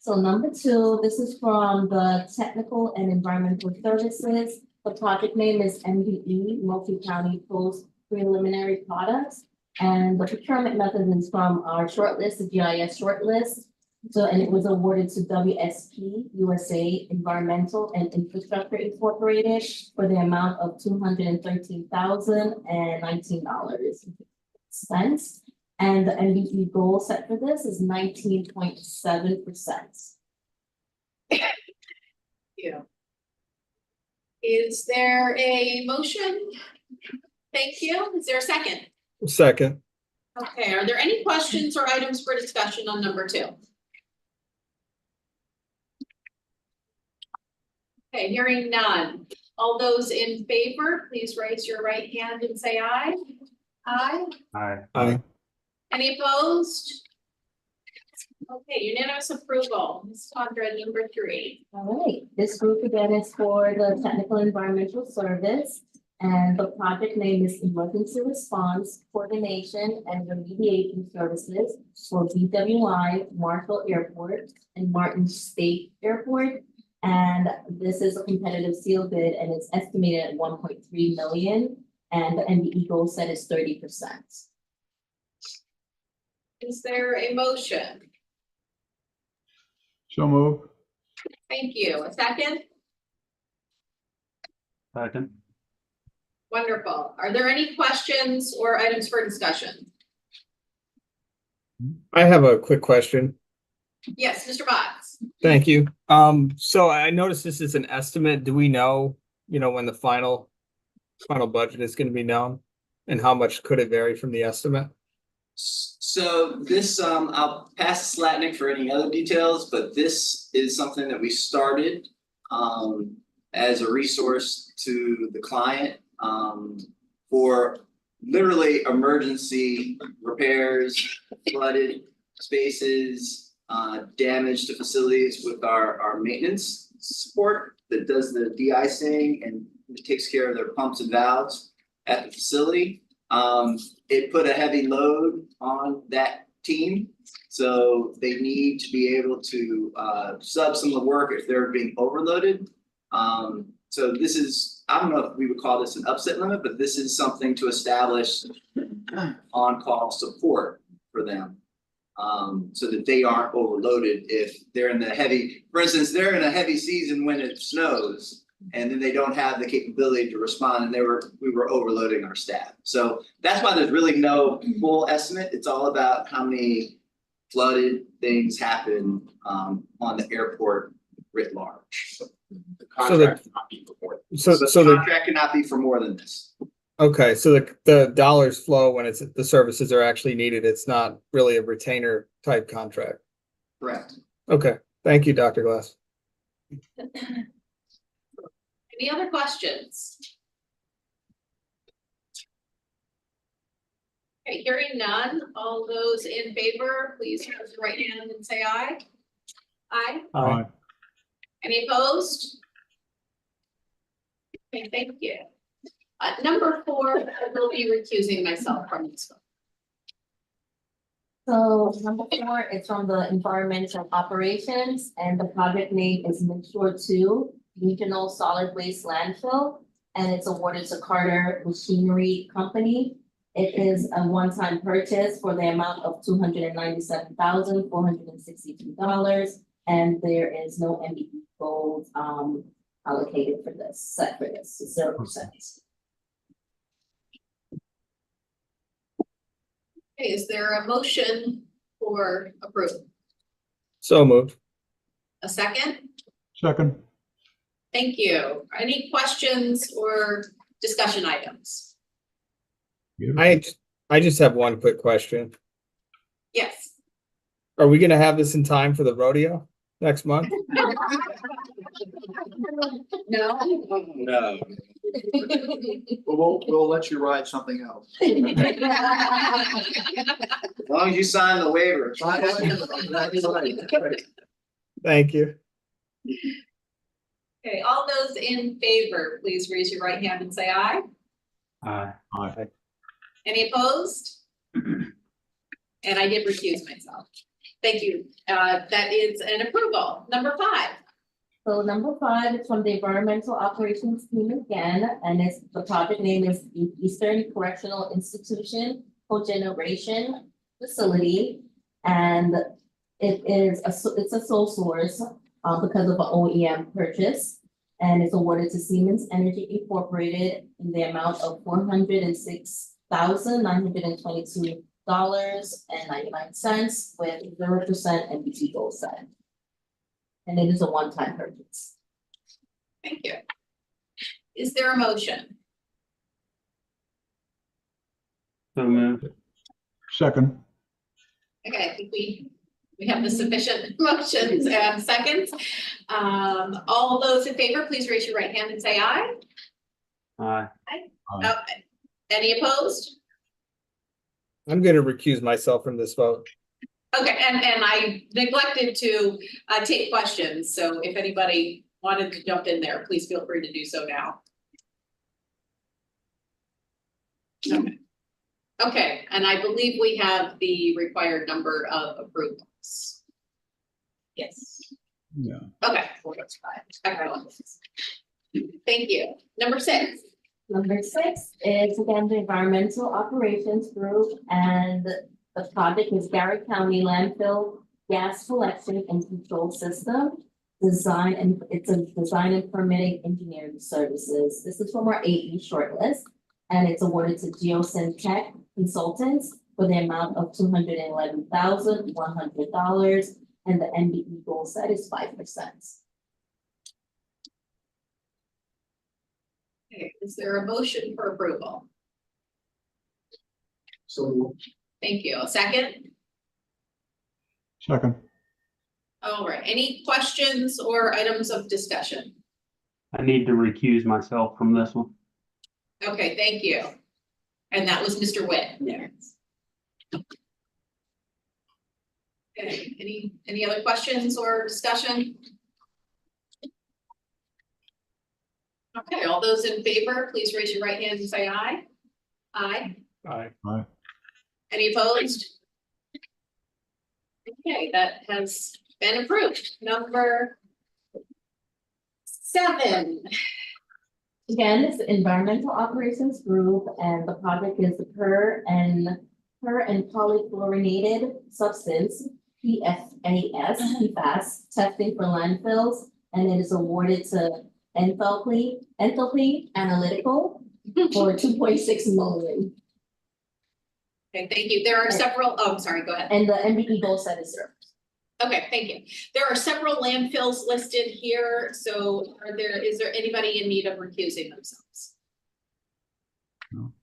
So number 2, this is from the Technical and Environmental Services. The project name is MDE, Multi-County Post Preliminary Products. And the procurement method is from our shortlist, the GIS shortlist. So, and it was awarded to WSP USA Environmental and Infrastructure Incorporated for the amount of $213,019.50. And the MDE goal set for this is 19.7%. Yeah. Is there a motion? Thank you. Is there a second? Second. Okay, are there any questions or items for discussion on number 2? Okay, hearing none. All those in favor, please raise your right hand and say aye. Aye. Aye. Any opposed? Okay, unanimous approval. Ms. Condra, number 3. All right, this group again is for the technical environmental service. And the project name is Emergency Response Coordination and Remediation Services for BWI, Marshall Airport and Martin State Airport. And this is a competitive seal bid and it's estimated at 1.3 million. And the MDE goal set is 30%. Is there a motion? So moved. Thank you. A second? Second. Wonderful. Are there any questions or items for discussion? I have a quick question. Yes, Mr. Box. Thank you. So I noticed this is an estimate. Do we know, when the final budget is going to be known? And how much could it vary from the estimate? So this, I'll pass Slatnick for any other details, but this is something that we started as a resource to the client for literally emergency repairs, flooded spaces, damage to facilities with our maintenance support that does the de-icing and takes care of their pumps and valves at the facility. It put a heavy load on that team, so they need to be able to sub some of the work if they're being overloaded. So this is, I don't know if we would call this an upset limit, but this is something to establish on-call support for them. So that they aren't overloaded if they're in the heavy, for instance, they're in a heavy season when it snows. And then they don't have the capability to respond and we were overloading our staff. So that's why there's really no full estimate. It's all about how many flooded things happen on the airport writ large. The contract cannot be before. So the contract cannot be for more than this. Okay, so the dollars flow when it's the services are actually needed. It's not really a retainer type contract. Correct. Okay, thank you, Dr. Glass. Any other questions? Okay, hearing none, all those in favor, please raise your right hand and say aye. Aye. Aye. Any opposed? Okay, thank you. Number 4, I will be recusing myself from this one. So number 4 is from the environmental operations and the project name is Midshore 2 Regional Solid Waste Landfill. And it's awarded to Carter Machinery Company. It is a one-time purchase for the amount of $297,462. And there is no MBE gold allocated for this, set for this, 0%. Okay, is there a motion for approval? So moved. A second? Second. Thank you. Any questions or discussion items? I just have one quick question. Yes. Are we gonna have this in time for the rodeo next month? No. No. We'll let you ride something else. As long as you sign the waiver. Thank you. Okay, all those in favor, please raise your right hand and say aye. Aye. Aye. Any opposed? And I did recuse myself. Thank you. That is an approval. Number 5. So number 5 is from the Environmental Operations Team again, and the project name is Eastern Correctional Institution Cogeneration Facility. And it's a sole source because of an OEM purchase. And it's awarded to Siemens Energy Incorporated in the amount of $406,922.99 with 0% NBT goal set. And it is a one-time purchase. Thank you. Is there a motion? So moved. Second. Okay, I think we have the sufficient motions and seconds. All those in favor, please raise your right hand and say aye. Aye. Any opposed? I'm gonna recuse myself from this vote. Okay, and I neglected to take questions, so if anybody wanted to jump in there, please feel free to do so now. Okay, and I believe we have the required number of approvals. Yes. Yeah. Okay. 4, that's 5. Excellent. Thank you. Number 6. Number 6 is again the Environmental Operations Group, and the project is Garrett County Landfill Gas Collection and Control System. It's a design and permitting engineering services. This is from our 8E shortlist, and it's awarded to Geosyntech Consultants for the amount of $211,100, and the MBE goal set is 5%. Okay, is there a motion for approval? So Thank you. A second? Second. All right, any questions or items of discussion? I need to recuse myself from this one. Okay, thank you. And that was Mr. Witt there. Okay, any other questions or discussion? Okay, all those in favor, please raise your right hand and say aye. Aye. Aye. Aye. Any opposed? Okay, that has been approved. Number 7. Again, it's the Environmental Operations Group, and the project is the per and polyfluorinated substance, PFAS testing for landfills, and it is awarded to Enthalpy Analytical for $2.6 million. Okay, thank you. There are several, oh, I'm sorry, go ahead. And the MBE goal set is 0. Okay, thank you. There are several landfills listed here, so is there anybody in need of recusing themselves? No.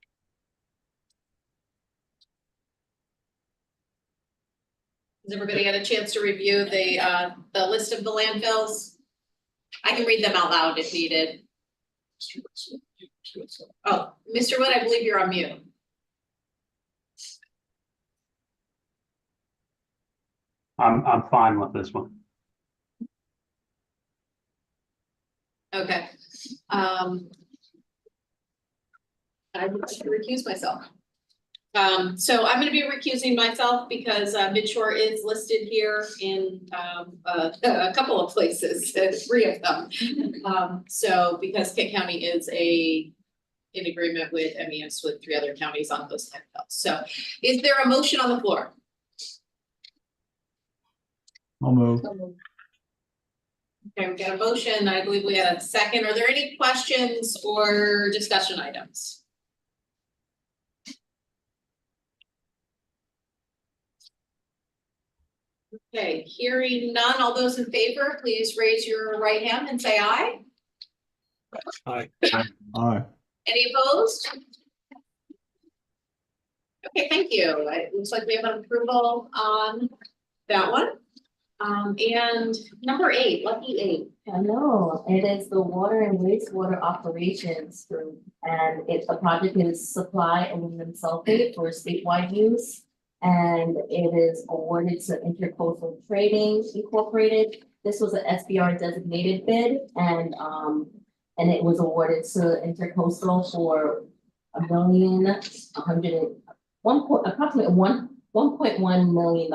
Has everybody had a chance to review the list of the landfills? I can read them out loud if needed. Oh, Mr. Wood, I believe you're on mute. I'm fine with this one. Okay. I would like to recuse myself. So I'm gonna be recusing myself because Midshore is listed here in a couple of places, 3 of them. So because Kent County is in agreement with MES with 3 other counties on those landfills. So is there a motion on the floor? I'll move. Okay, we got a motion. I believe we had a second. Are there any questions or discussion items? Okay, hearing none. All those in favor, please raise your right hand and say aye. Aye. Aye. Any opposed? Okay, thank you. It looks like we have an approval on that one. And number 8, lucky 8. I know, it is the Water and Wastewater Operations Group, and the project is supply aluminum sulfate for statewide use. And it is awarded to Intercoastal Trading Incorporated. This was an SBR designated bid, and it was awarded to Intercoastal for approximately $1.1 million.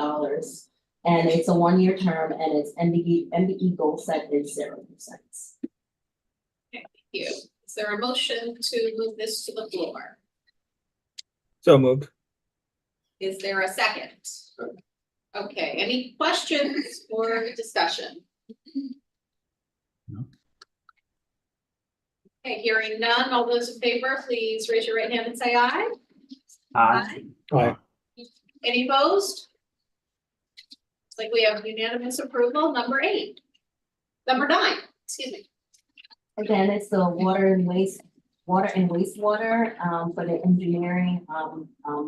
And it's a 1-year term and its MBE goal set is 0%. Thank you. Is there a motion to move this to the floor? So moved. Is there a second? Okay, any questions or discussion? No. Okay, hearing none, all those in favor, please raise your right hand and say aye. Aye. Aye. Any opposed? It's like we have unanimous approval, number 9, excuse me. Again, it's the water and wastewater, for the engineering,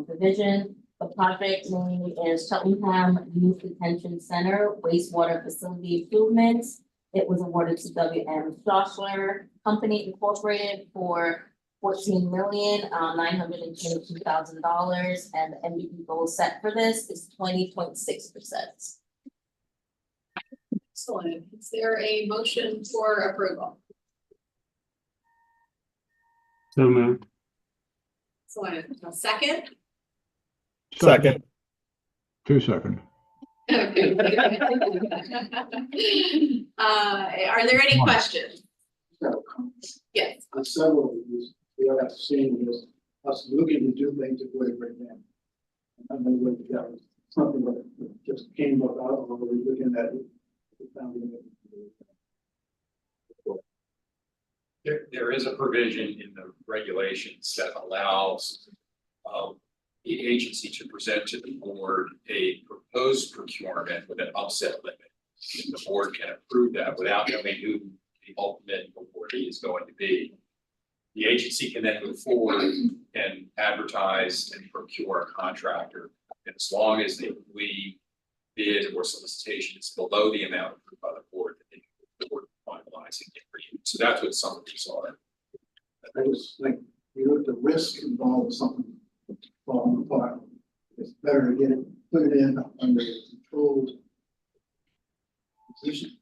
division. The project name is Cheltenham Youth Detention Center Wastewater Facility Improvements. It was awarded to WM Schosler Company Incorporated for $14,922,000, and the MBE goal set for this is 20.6%. Excellent. Is there a motion for approval? So moved. Excellent. A second? Second. 2 seconds. Okay. Are there any questions? Yes. On several of these, we are seeing this, us looking to do things that way right now. I don't know whether that was something that just came up out of, or we're looking at it. There is a provision in the regulations that allows the agency to present to the board a proposed procurement with an upset limit. And the board can approve that without knowing who the ultimate awardee is going to be. The agency can then move forward and advertise and procure a contractor. And as long as we bid or solicitation is below the amount approved by the board, that they can move forward finalizing it for you. So that's what some of these are. I just think we look at the risk involved with something falling apart. It's better to get it, put it in under a controlled position.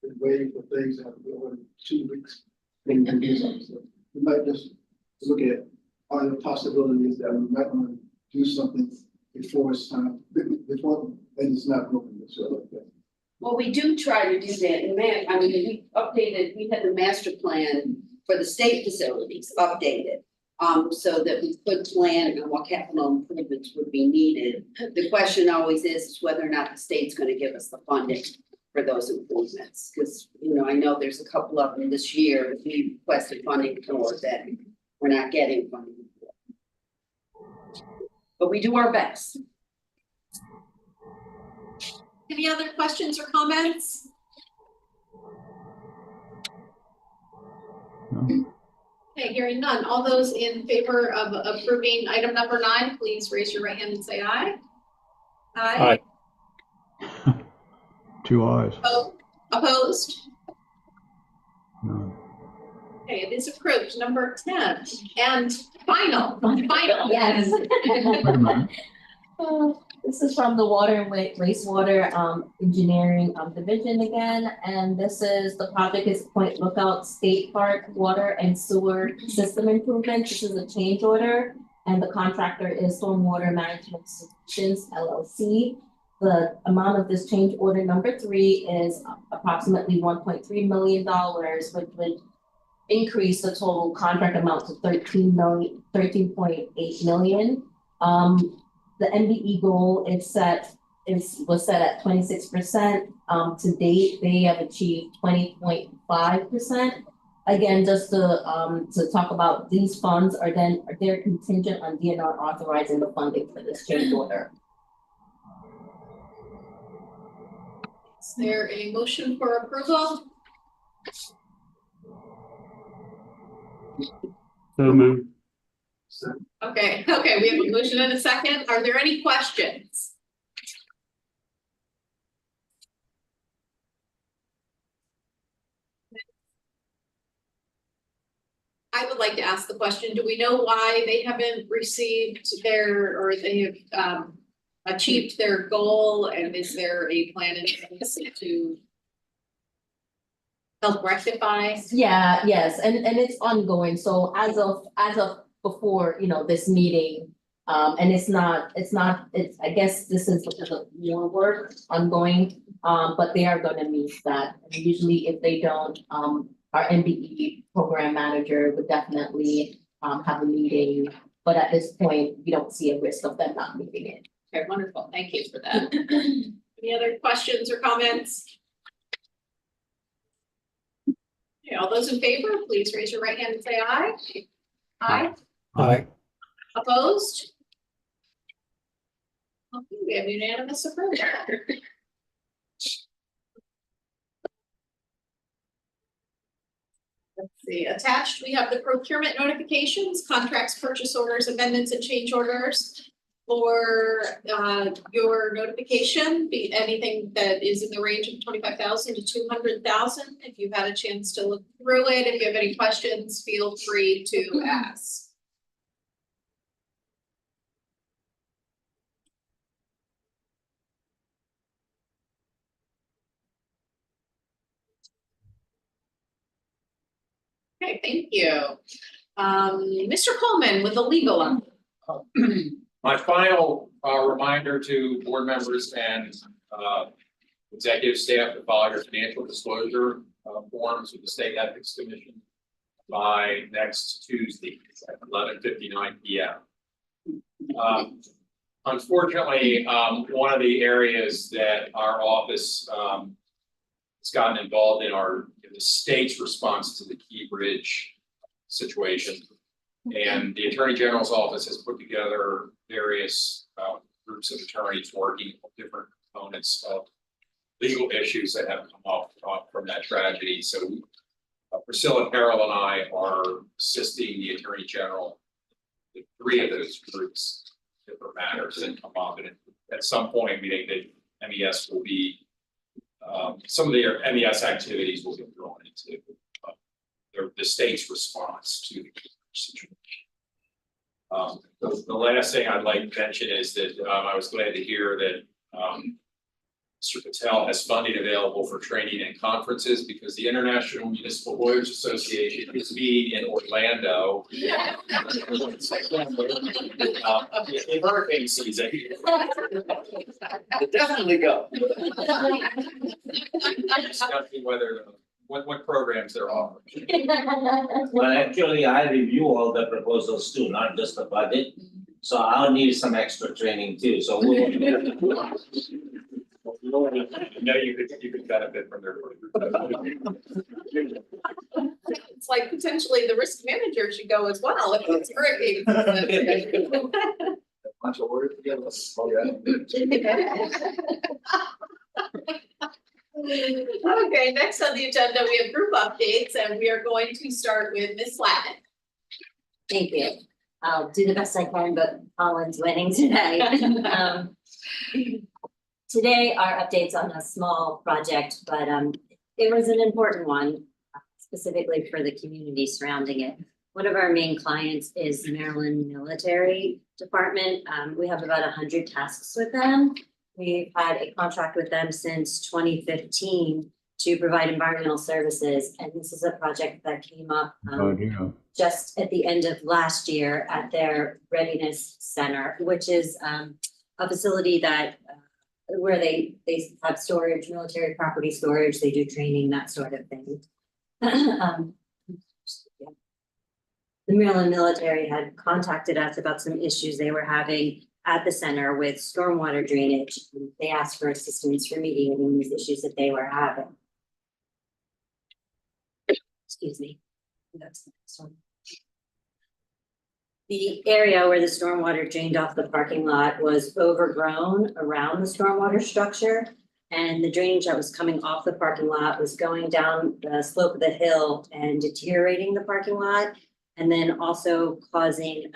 Been waiting for things that have been 2 weeks. Then we can do something. So we might just look at other possibilities that we might want to do something before it's time, before things not moving this way like that. Well, we do try to do that in we had the master plan for the state facilities updated. So that we could plan on what capital improvements would be needed. The question always is whether or not the state's gonna give us the funding for those improvements. Cause I know there's a couple of them this year that we requested funding for that we're not getting funding for. But we do our best. Any other questions or comments? No. Okay, hearing none. All those in favor of approving item number 9, please raise your right hand and say aye. Aye. 2 ayes. Opposed? No. Okay, it is approved. Number 10 and final. Yes. Wait a minute. This is from the water and wastewater engineering division again, and this is the project is Point Lookout State Park Water and Sewer System Improvement. This is a change order, and the contractor is Stormwater Management Solutions LLC. The amount of this change order number 3 is approximately $1.3 million, which would increase the total contract amount to $13.8 million. The MBE goal was set at 26%. To date, they have achieved 20.5%. Again, just to talk about these funds they're contingent on DNR authorizing the funding for this change order. Is there a motion for approval? So moved. Okay, we have a motion and a second. Are there any questions? I would like to ask the question, do we know why they haven't received or they have achieved their goal, and is there a plan in place to help rectify? Yeah, yes, and it's ongoing. So as of before, this meeting, And it's, I guess this is more work ongoing, but they are gonna meet that. And usually if they don't, our MBE program manager would definitely have a meeting. But at this point, we don't see a risk of them not meeting it. Okay, wonderful. Thank you for that. Any other questions or comments? Okay, all those in favor, please raise your right hand and say aye. Aye. Aye. Opposed? Okay, we have unanimous approval. Let's see, attached, we have the procurement notifications, contracts, purchase orders, amendments and change orders. For your notification, be anything that is in the range of 25,000 to 200,000. If you've had a chance to look through it, if you have any questions, feel free to ask. Okay, thank you. Mr. Coleman with the legal one. My final reminder to board members and executive staff to follow your financial disclosure forms with the State Ethics Commission by next Tuesday at 11:59 p.m. Unfortunately, one of the areas that our office has gotten involved in the state's response to the Key Bridge situation. And the Attorney General's office has put together various groups of attorneys working on different components of legal issues that have come up from that tragedy. So Priscilla, Carol, and I are assisting the Attorney General in 3 of those groups, different matters that come up. And at some point, we think that MES will be, some of their MES activities will be drawn into the state's response to the situation. The last thing I'd like to mention is that I was glad to hear that Mr. Patel has funding available for training and conferences because the International Municipal Lawyers Association is meeting in Orlando. In hurricane season. Definitely go. Discussing whether what programs they're offering. But actually, I review all the proposals too, not just the budget. So I'll need some extra training too, so we'll. No, you could benefit from their. It's like potentially the risk manager should go as well if it's hurricane. Bunch of words together. Okay, next on the agenda, we have group updates and we are going to start with Ms. Lavin. Thank you. I'll do the best I can, but Colin's winning today. Today, our update's on a small project, but it was an important one, specifically for the community surrounding it. One of our main clients is the Maryland Military Department. We have about 100 tasks with them. We've had a contract with them since 2015 to provide environmental services, and this is a project that came up just at the end of last year at their Readiness Center, which is a facility that where they have storage, military property storage, they do training, that sort of thing. The Maryland military had contacted us about some issues they were having at the center with stormwater drainage. They asked for assistance remediating these issues that they were having. Excuse me. That's the next one. The area where the stormwater drained off the parking lot was overgrown around the stormwater structure. And the drainage that was coming off the parking lot was going down the slope of the hill and deteriorating the parking lot. And then also causing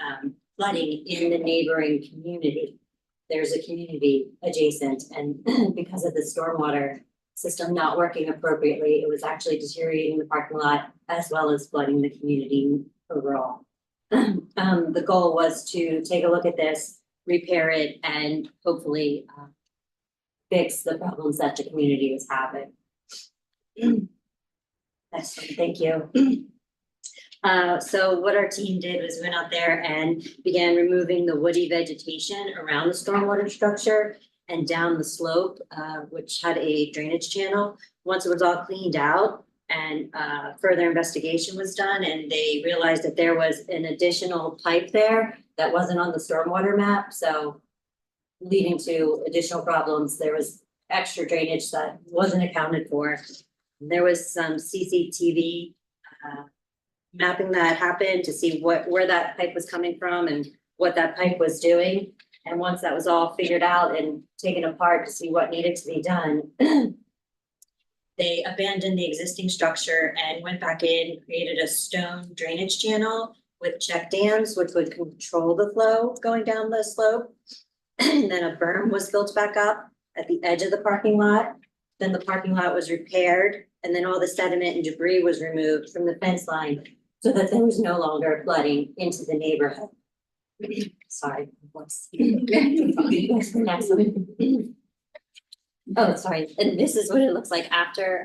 flooding in the neighboring community. There's a community adjacent, and because of the stormwater system not working appropriately, it was actually deteriorating the parking lot as well as flooding the community overall. The goal was to take a look at this, repair it, and hopefully fix the problems that the community was having. Next one, thank you. So what our team did was went out there and began removing the woody vegetation around the stormwater structure and down the slope, which had a drainage channel. Once it was all cleaned out and further investigation was done, and they realized that there was an additional pipe there that wasn't on the stormwater map, so leading to additional problems. There was extra drainage that wasn't accounted for. There was some CCTV mapping that happened to see where that pipe was coming from and what that pipe was doing. And once that was all figured out and taken apart to see what needed to be done, they abandoned the existing structure and went back in, created a stone drainage channel with check dams, which would control the flow going down the slope. And then a berm was built back up at the edge of the parking lot. Then the parking lot was repaired, and then all the sediment and debris was removed from the fence line so that there was no longer flooding into the neighborhood. Sorry. Oh, sorry. And this is what it looks like after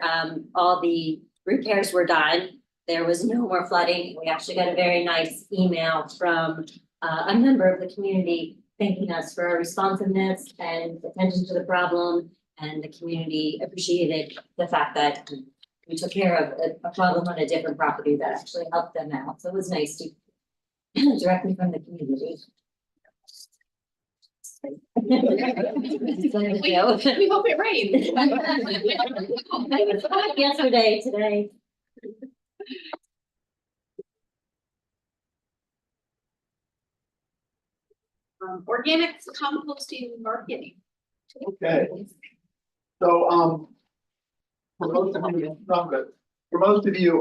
all the repairs were done. There was no more flooding. We actually got a very nice email from a member of the community thanking us for our responsiveness and attention to the problem. And the community appreciated the fact that we took care of a problem on a different property that actually helped them out. So it was nice to directly from the community. We hope it rains. It was hot yesterday, today. Organic composting marketing. Okay. So, for most of you,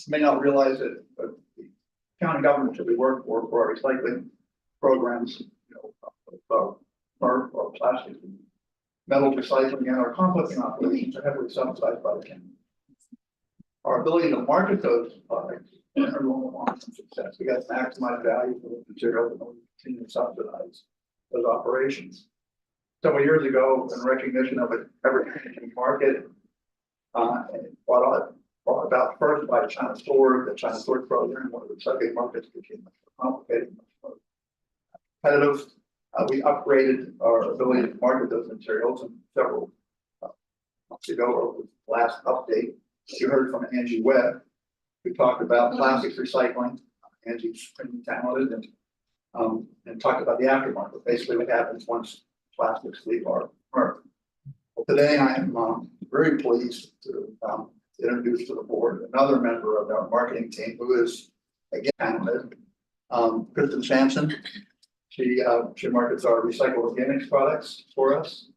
may not realize it, but the county government that we work for our recycling programs, or plastics, and metal recycling, and our composting operations are heavily subsidized by the county. Our ability to market those products and everyone wants some success. We got to maximize value for the material and we continue to subsidize those operations. Several years ago, in recognition of an ever-changing market, and brought about first by the China Sword program, one of the recycling markets became much more complicated, much more competitive. We upgraded our ability to market those materials, and several months ago, or the last update, you heard from Angie Webb, who talked about plastics recycling. Angie's extremely talented and talked about the aftermarket, basically what happens once plastics leave our earth. Well, today I am very pleased to introduce to the board another member of our marketing team who is again talented, Kristen Sampson. She markets our recycled organics products for us,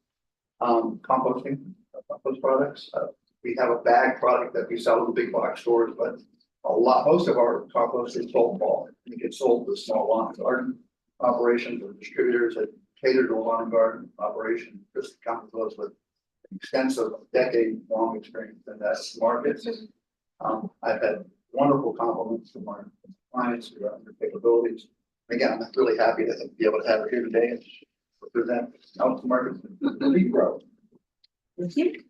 compost products. We have a bag product that we sell in the big box stores, but most of our compost is sold in bulk. It gets sold to small lawn and garden operations or distributors that cater to a lawn and garden operation. Just comes to us with extensive decade-long experience in that market. I've had wonderful compliments from our clients who are under capabilities. Again, I'm really happy to be able to have her here today and present out to market the lead growth. Thank you.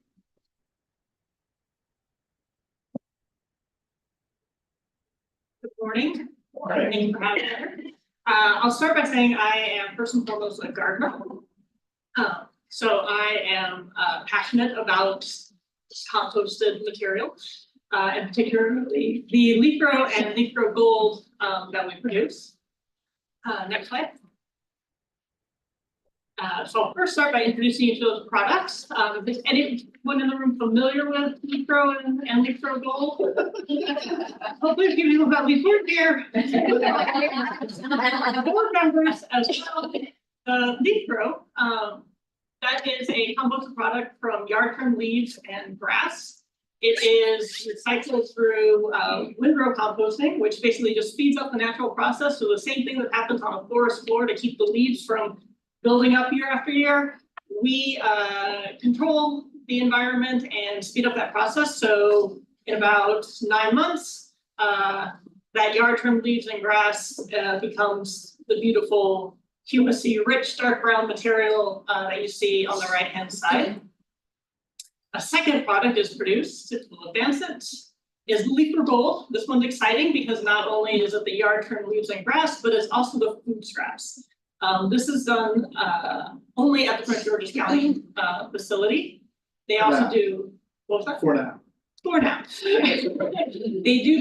Good morning. Thank you for having me. I'll start by saying I am first and foremost a gardener. So I am passionate about composted material, and particularly the Leaf Grow and Leaf Grow Gold that we produce. Next slide. So I'll first start by introducing you to those products. Is anyone in the room familiar with Leaf Grow and Leaf Grow Gold? Hopefully a few people that we work here. Board members as well. Leaf Grow, that is a composted product from yard trim leaves and grass. It is recycled through windrow composting, which basically just speeds up the natural process. So the same thing that happens on a forest floor to keep the leaves from building up year after year, we control the environment and speed up that process. So in about 9 months, that yard trim leaves and grass becomes the beautiful humusy rich dark brown material that you see on the right hand side. A second product is produced. We'll advance it. is leaf for gold. This one's exciting because not only is it the yard trim leaves and grass, but it's also the food scraps. This is done only at the Prince George's County facility. They also do, what was that? For now. For now. They do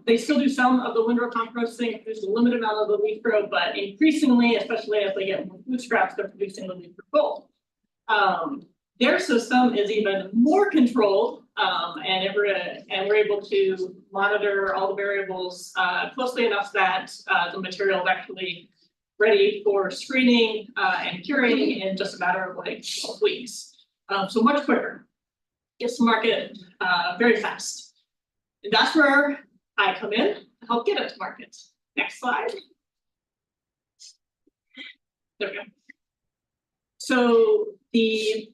they still do some of the windrow composting, there's a limited amount of the leaf grow, but increasingly, especially as they get more food scraps, they're producing the leaf for gold. Their system is even more controlled, and we're able to monitor all the variables closely enough that the material is actually ready for screening and curing in just a matter of like 12 weeks. So much quicker. Gets to market very fast. And that's where I come in to help get it to market. Next slide. There we go. So the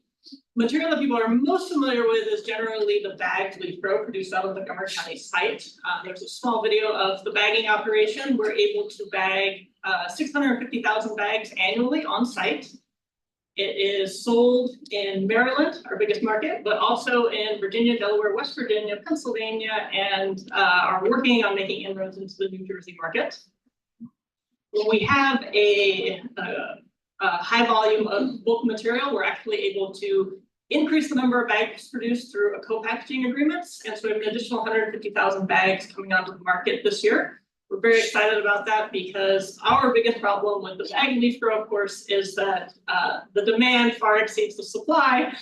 material that people are most familiar with is generally the bagged leaf grow produced out of the Montgomery County site. There's a small video of the bagging operation. We're able to bag 650,000 bags annually on site. It is sold in Maryland, our biggest market, but also in Virginia, Delaware, West Virginia, Pennsylvania, and are working on making inroads into the New Jersey market. When we have a high volume of bulk material, we're actually able to increase the number of bags produced through a co-packaging agreements. And so we have an additional 150,000 bags coming onto the market this year. We're very excited about that because our biggest problem with the bag leaf grow, of course, is that the demand far exceeds the supply.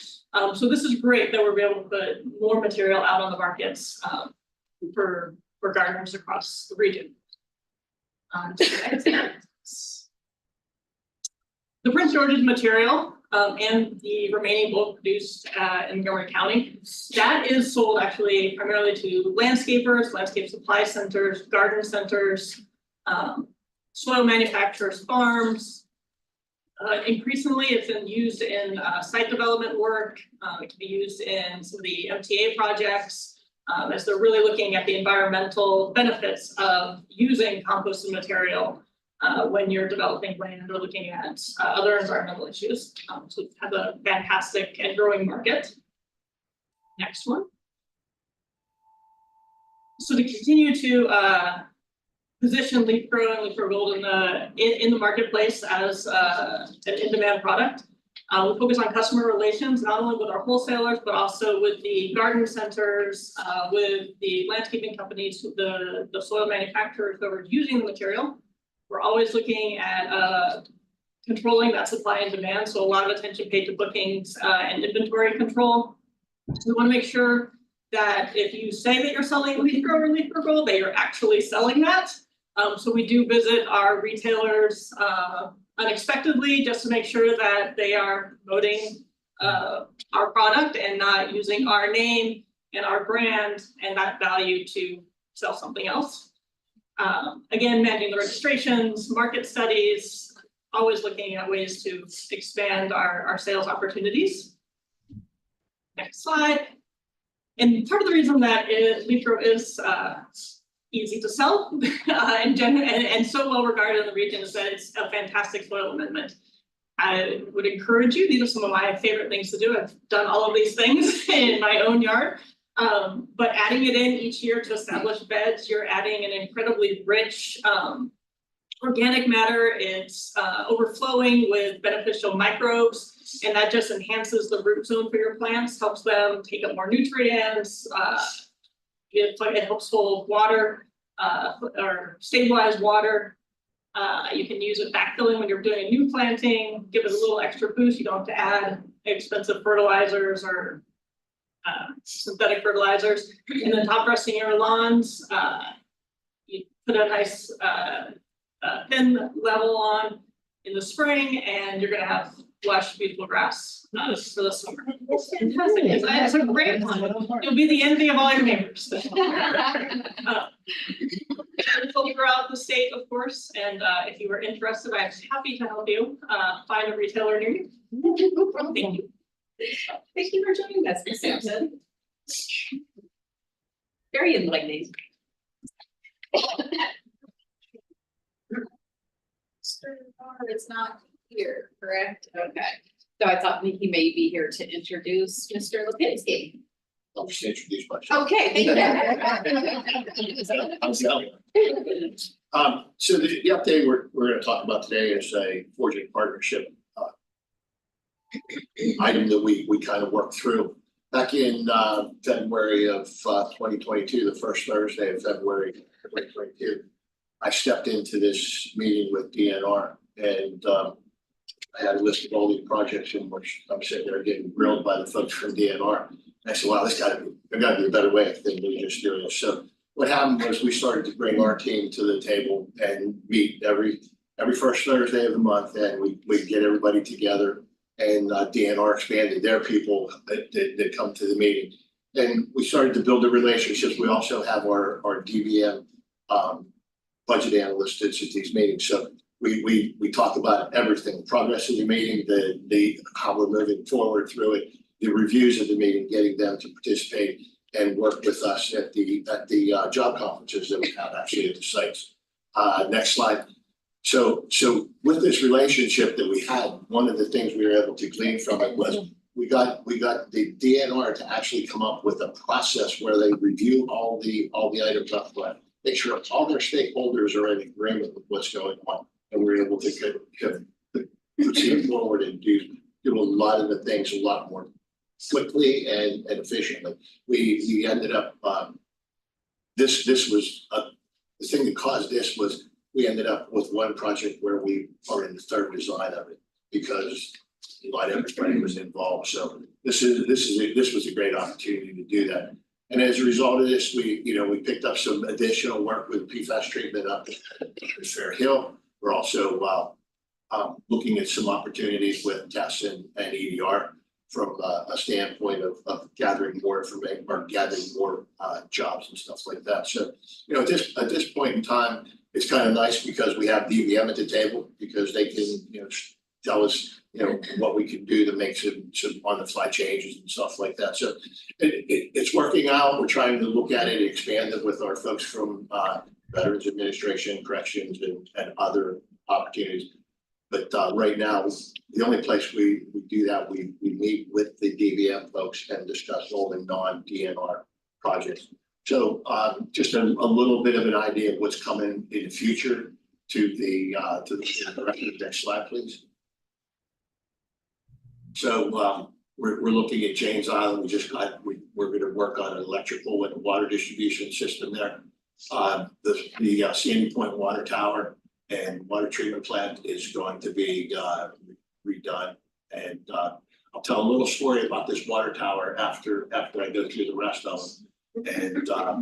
So this is great that we're able to put more material out on the markets for gardeners across the region. The Prince George's material and the remaining bulk produced in Montgomery County, that is sold actually primarily to landscapers, landscape supply centers, garden centers, soil manufacturers, farms. Increasingly, it's been used in site development work. It can be used in some of the MTA projects as they're really looking at the environmental benefits of using composted material when you're developing land or looking at other environmental issues. So we have a fantastic and growing market. Next one. So to continue to position leaf grow and leaf grow gold in the marketplace as an in-demand product, we focus on customer relations, not only with our wholesalers, but also with the garden centers, with the landscaping companies, the soil manufacturers that are using the material. We're always looking at controlling that supply and demand, so a lot of attention paid to bookings and inventory control. We want to make sure that if you say that you're selling leaf grow or leaf grow gold, that you're actually selling that. So we do visit our retailers unexpectedly just to make sure that they are promoting our product and not using our name and our brand and that value to sell something else. Again, managing the registrations, market studies, always looking at ways to expand our sales opportunities. Next slide. And part of the reason that leaf grow is easy to sell and so well regarded in the region is that it's a fantastic soil amendment. I would encourage you, these are some of my favorite things to do. I've done all of these things in my own yard. But adding it in each year to establish beds, you're adding an incredibly rich organic matter. It's overflowing with beneficial microbes, and that just enhances the root zone for your plants, helps them take up more nutrients. It helps hold water or stabilize water. You can use it backfilling when you're doing a new planting, give it a little extra boost. You don't have to add expensive fertilizers or synthetic fertilizers. And then top dressing your lawns, you put a nice thin level on in the spring, and you're gonna have lush, beautiful grass for the summer. It's fantastic. It's a great one. You'll be the envy of all your neighbors. Throughout the state, of course, and if you were interested, I'm happy to help you find a retailer near you. Thank you. Thank you for joining us, Ms. Sampson. Very enlightening. Mr. Barr is not here, correct? Okay. So I thought he may be here to introduce Mr. Lipinski. I'll just introduce myself. Okay, thank you. How's it going? So the update we're gonna talk about today is a forging partnership item that we kind of worked through. Back in February of 2022, the first Thursday of February 2022, I stepped into this meeting with DNR and I had a list of all these projects in which I'm sitting there getting grilled by the folks from DNR. And I said, wow, there gotta be a better way than we just doing this. So what happened was we started to bring our team to the table and meet every first Thursday of the month, and we get everybody together. And DNR expanded their people that come to the meeting. And we started to build the relationships. We also have our DVM budget analyst that's at these meetings. So we talk about everything, the progress of the meeting, the how we're moving forward through it, the reviews of the meeting, getting them to participate and work with us at the job conferences that we have actually at the sites. Next slide. So with this relationship that we had, one of the things we were able to glean from it was we got the DNR to actually come up with a process where they review all the items up front, make sure all their stakeholders are in agreement with what's going on, and we're able to proceed forward and do a lot of the things a lot more quickly and efficiently. We ended up this was the thing that caused this was we ended up with one project where we are in the third design of it because not everybody was involved. So this was a great opportunity to do that. And as a result of this, we picked up some additional work with PFAS treatment up in Fair Hill. We're also looking at some opportunities with tests and EDR from a standpoint of gathering more information or gathering more jobs and stuff like that. So, at this point in time, it's kind of nice because we have DVM at the table because they can, tell us, what we can do to make some on the fly changes and stuff like that. So it's working out. We're trying to look at it, expand it with our folks from Veterans Administration, Corrections, and other opportunities. But right now, the only place we do that, we meet with the DVM folks and discuss all the non-DNR projects. So just a little bit of an idea of what's coming in the future to the next slide, please. So we're looking at James Island. We're going to work on an electrical and water distribution system there. The Sandy Point Water Tower and water treatment plant is going to be redone. And I'll tell a little story about this water tower after I go through the rest of them. And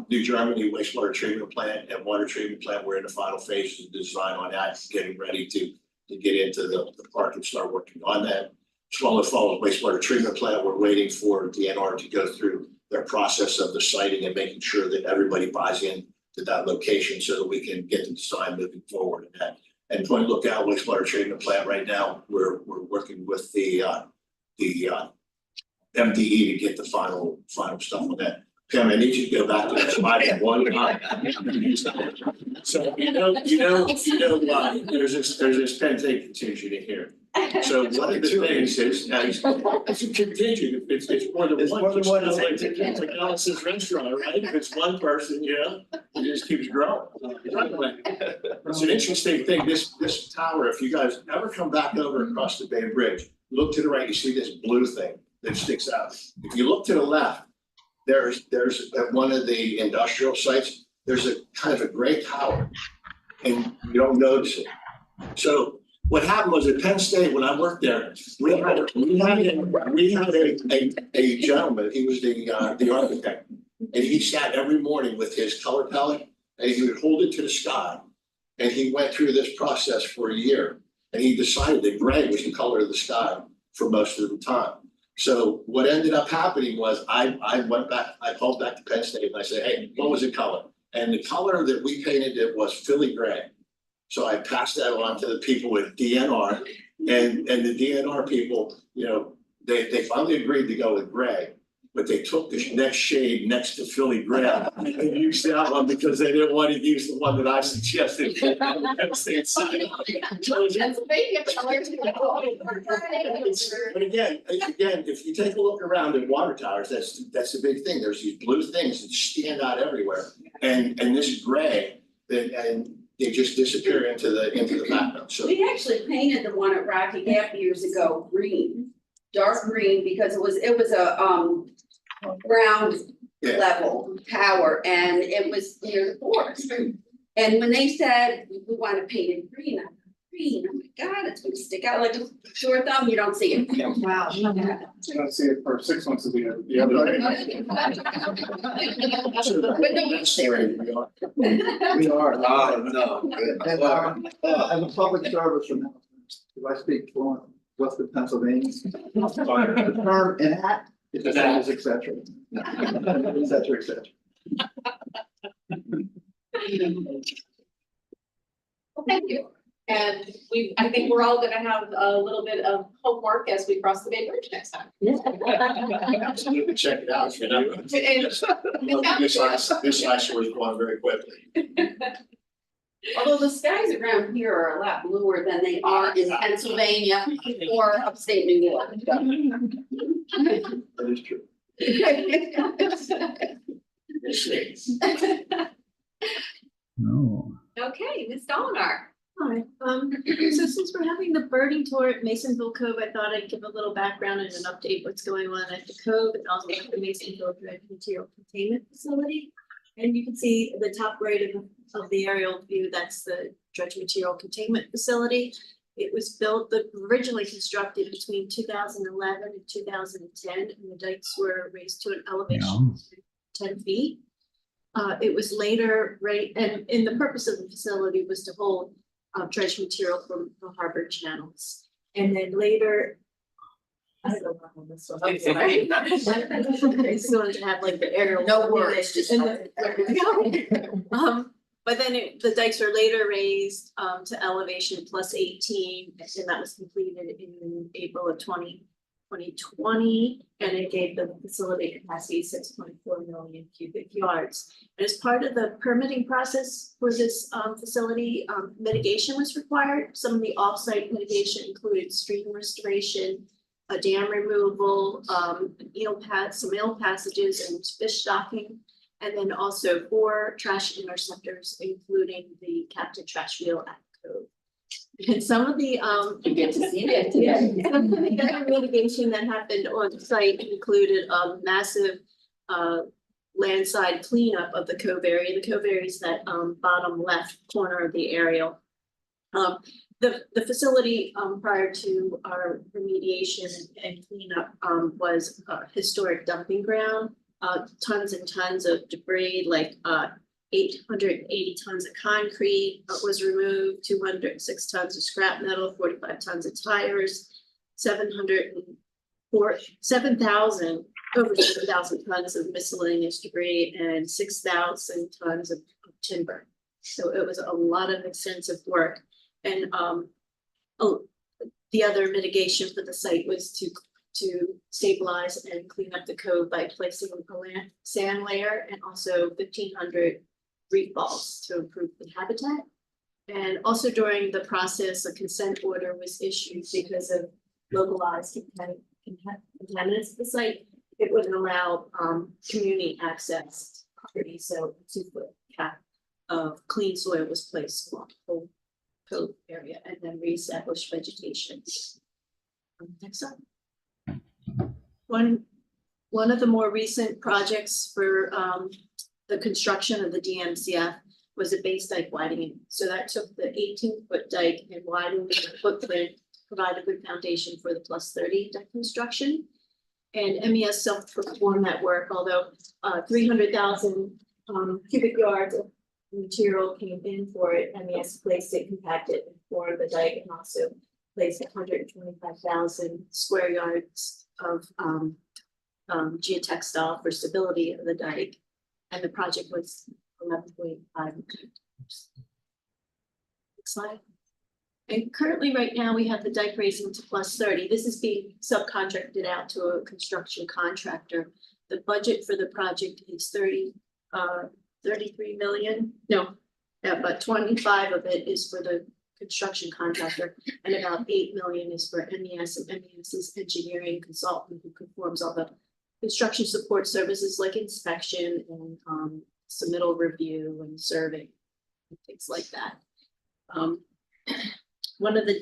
New Germany wastewater treatment plant and water treatment plant, we're in the final phases of design on that, getting ready to get into the park and start working on that. Swallow Falls wastewater treatment plant, we're waiting for DNR to go through their process of the siting and making sure that everybody buys in to that location so that we can get the design moving forward in that. And Point Lookout wastewater treatment plant right now, we're working with the MDE to get the final stuff on that. Pam, I need you to go back to the slide one time. So there's this pen thing contingent here. So one of the things is it's a contingent. It's more than one. It's like Alice's restaurant, right? If it's one person, it just keeps growing. It's an interesting thing. This tower, if you guys ever come back over across the Bay Bridge, look to the right, you see this blue thing that sticks out. If you look to the left, there's at one of the industrial sites, there's a kind of a gray tower and you don't notice it. So what happened was at Penn State, when I worked there, we had a gentleman, he was the architect, and he sat every morning with his color palette and he would hold it to the sky. And he went through this process for a year and he decided that gray was the color of the sky for most of the time. So what ended up happening was I called back to Penn State and I said, hey, what was the color? And the color that we painted it was Philly gray. So I passed that on to the people with DNR and the DNR people, they finally agreed to go with gray. but they took the next shade next to Philly Graham and used that one because they didn't want to use the one that I suggested. Pennsylvania colors. But again, if you take a look around at water towers, that's the big thing. There's these blue things that stand out everywhere. And this gray, and they just disappear into the background. So We actually painted the one at Rocky Gap years ago, green, dark green, because it was a ground Yeah. level tower and it was near the forest. And when they said, we want to paint it green, I'm like, green, oh my God, it's gonna stick out like a sore thumb, you don't see it. Wow. You don't see it for 6 months of the year. The other that's where we are. We are. Oh, no. And as a public service announcement, if I speak fluent, what's the Pennsylvania? The term enact is the same as et cetera. Et cetera, et cetera. Well, thank you. And I think we're all gonna have a little bit of homework as we cross the Bay Bridge next time. Absolutely, check it out. You know. This eyesore is going very quickly. Although the skies around here are a lot bluer than they are in Pennsylvania or upstate New York. That is true. No. Okay, Ms. Dolinar. Hi, so since we're having the birding tour at Masonville Cove, I thought I'd give a little background and an update what's going on at the Cove and also at the Masonville Dredge Material Containment Facility. And you can see the top right of the aerial view, that's the Dredge Material Containment Facility. It was originally constructed between 2011 and 2010, and the dikes were raised to an elevation of 10 feet. It was later, and the purpose of the facility was to hold dredge material from the harbor channels. And then later, I don't know about this one, I'm sorry. I just wanted to have like the aerial. No worries, just. But then the dikes were later raised to elevation plus 18, and that was completed in April of 2020, and it gave the facility capacity 6.4 million cubic yards. And as part of the permitting process for this facility, mitigation was required. Some of the off-site mitigation included stream restoration, a dam removal, some eel passages and fish stocking, and then also 4 trash interceptors, including the captive trash wheel at the Cove. And some of the You get to see that today. some of the other mitigation that happened on site included massive landside cleanup of the Cove area. The Cove area is that bottom left corner of the aerial. The facility prior to our remediation and cleanup was a historic dumping ground. Tons and tons of debris, like 880 tons of concrete was removed, 206 tons of scrap metal, 45 tons of tires, 7,000 over 7,000 tons of miscellaneous debris, and 6,000 tons of timber. So it was a lot of extensive work. And the other mitigation for the site was to stabilize and clean up the cove by placing a sand layer and also 1,500 reef balls to improve the habitat. And also during the process, a consent order was issued because of localized contaminants at the site. It wouldn't allow community access to property, so a 2-foot cap of clean soil was placed along the whole cove area and then reestablished vegetation. Next up. One of the more recent projects for the construction of the DMCF was a base dike widening. So that took the 18-foot dike and widened the footprint, provide a good foundation for the +30 dike construction. And MES self-performed that work, although 300,000 cubic yards of material came in for it. MES placed it, compacted it for the dike, and also placed 125,000 square yards of geotextile for stability of the dike. And the project was 11.5 million. Next slide. And currently, right now, we have the dike raising to +30. This is being subcontracted out to a construction contractor. the budget for the project is 33 million, no. Yeah, but 25 of it is for the construction contractor and about 8 million is for MES, and MES is engineering consultant who performs all the construction support services like inspection and submittal review and survey, and things like that. One of the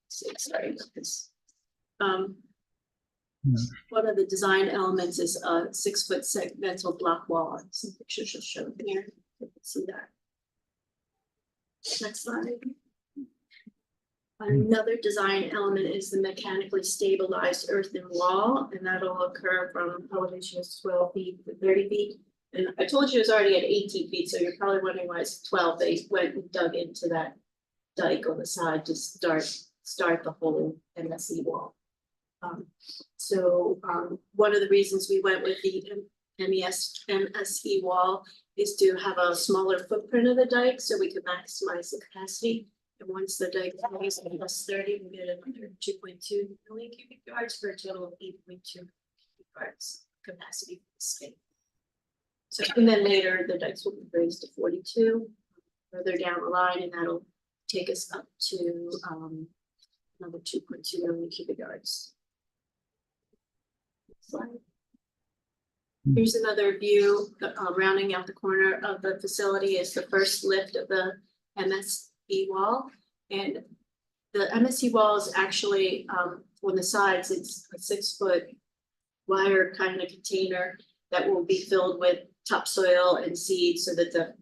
sorry about this. One of the design elements is a 6-foot segmental block wall. Some pictures will show here. You can see that. Next slide. Another design element is the mechanically stabilized earthen wall, and that'll occur from elevations 12 feet to 30 feet. And I told you it was already at 18 feet, so you're probably wondering why it's 12. They went and dug into that dike on the side to start the whole MSE wall. One of the reasons we went with the MSE wall is to have a smaller footprint of the dike so we could maximize the capacity. And once the dike is plus 30, we get another 2.2 million cubic yards for a total of 8.2 cubic yards capacity for the state. So, and then later the dikes will be raised to 42 further down the line, and that'll take us up to another 2.2 million cubic yards. Slide. Here's another view, rounding out the corner of the facility is the first lift of the MSE wall. And the MSE wall is actually, on the sides, it's a 6-foot wire kind of container that will be filled with topsoil and seed so that the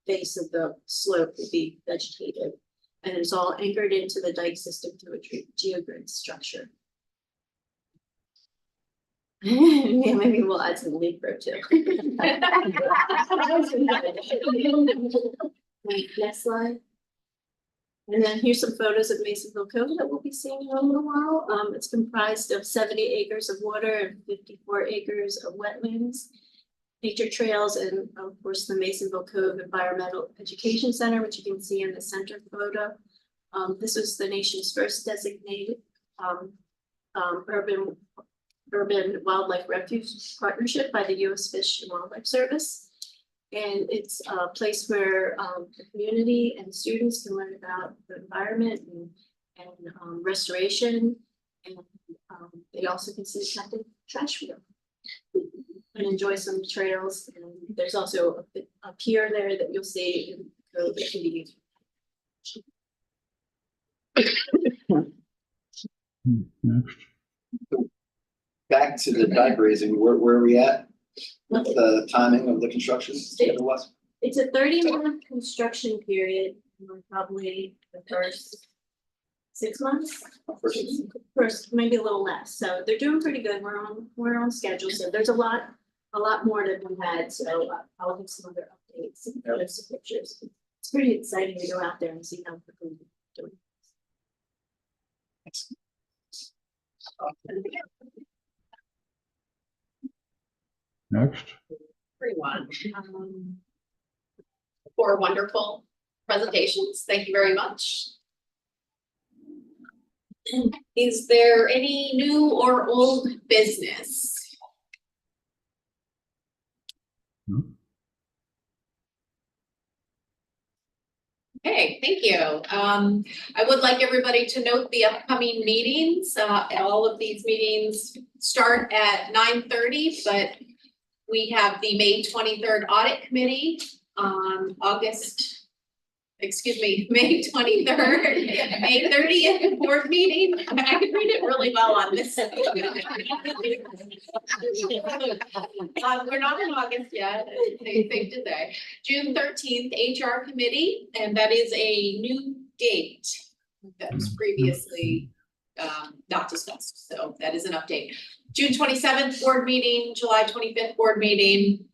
base of the slope will be vegetated. And it's all anchored into the dike system through a geogrid structure. Yeah, maybe we'll add some leaf row too. Next slide. And then here's some photos of Masonville Cove that we'll be seeing in a little while. It's comprised of 70 acres of water and 54 acres of wetlands, nature trails, and of course the Masonville Cove Environmental Education Center, which you can see in the center photo. This was the nation's first designated urban wildlife refuge partnership by the U.S. Fish and Wildlife Service. And it's a place where the community and students can learn about the environment and restoration. And they also can see a captive trash wheel and enjoy some trails. And there's also a pier there that you'll see in the that can be used. Next. Back to the dike raising, where are we at? With the timing of the construction schedule was? It's a 30-month construction period, probably the first 6 months. First, maybe a little less. So they're doing pretty good. We're on schedule. So there's a lot more than we had. So I'll give some other updates and some pictures. It's pretty exciting to go out there and see how quickly we're doing. Next. Everyone. 4 wonderful presentations. Thank you very much. Is there any new or old business? No. Okay, thank you. I would like everybody to note the upcoming meetings. All of these meetings start at 9:30, but we have the May 23rd Audit Committee on May 23rd, May 30th board meeting. I can read it really well on this. We're not in August yet, they think today. June 13th, HR Committee, and that is a new date that was previously not discussed, so that is an update. June 27th board meeting, July 25th board meeting,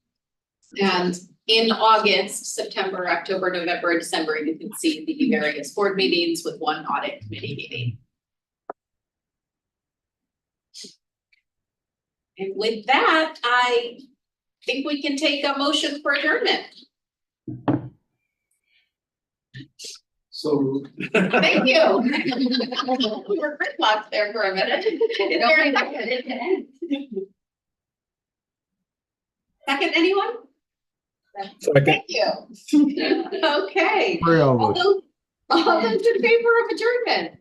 and in August, September, October, November, and December, you can see the various board meetings with one audit committee meeting. And with that, I think we can take a motion for adjournment. So. Thank you. We were gridlocked there for a minute. Second, anyone? Second. Thank you. Okay. Three of All us. those in favor of adjournment?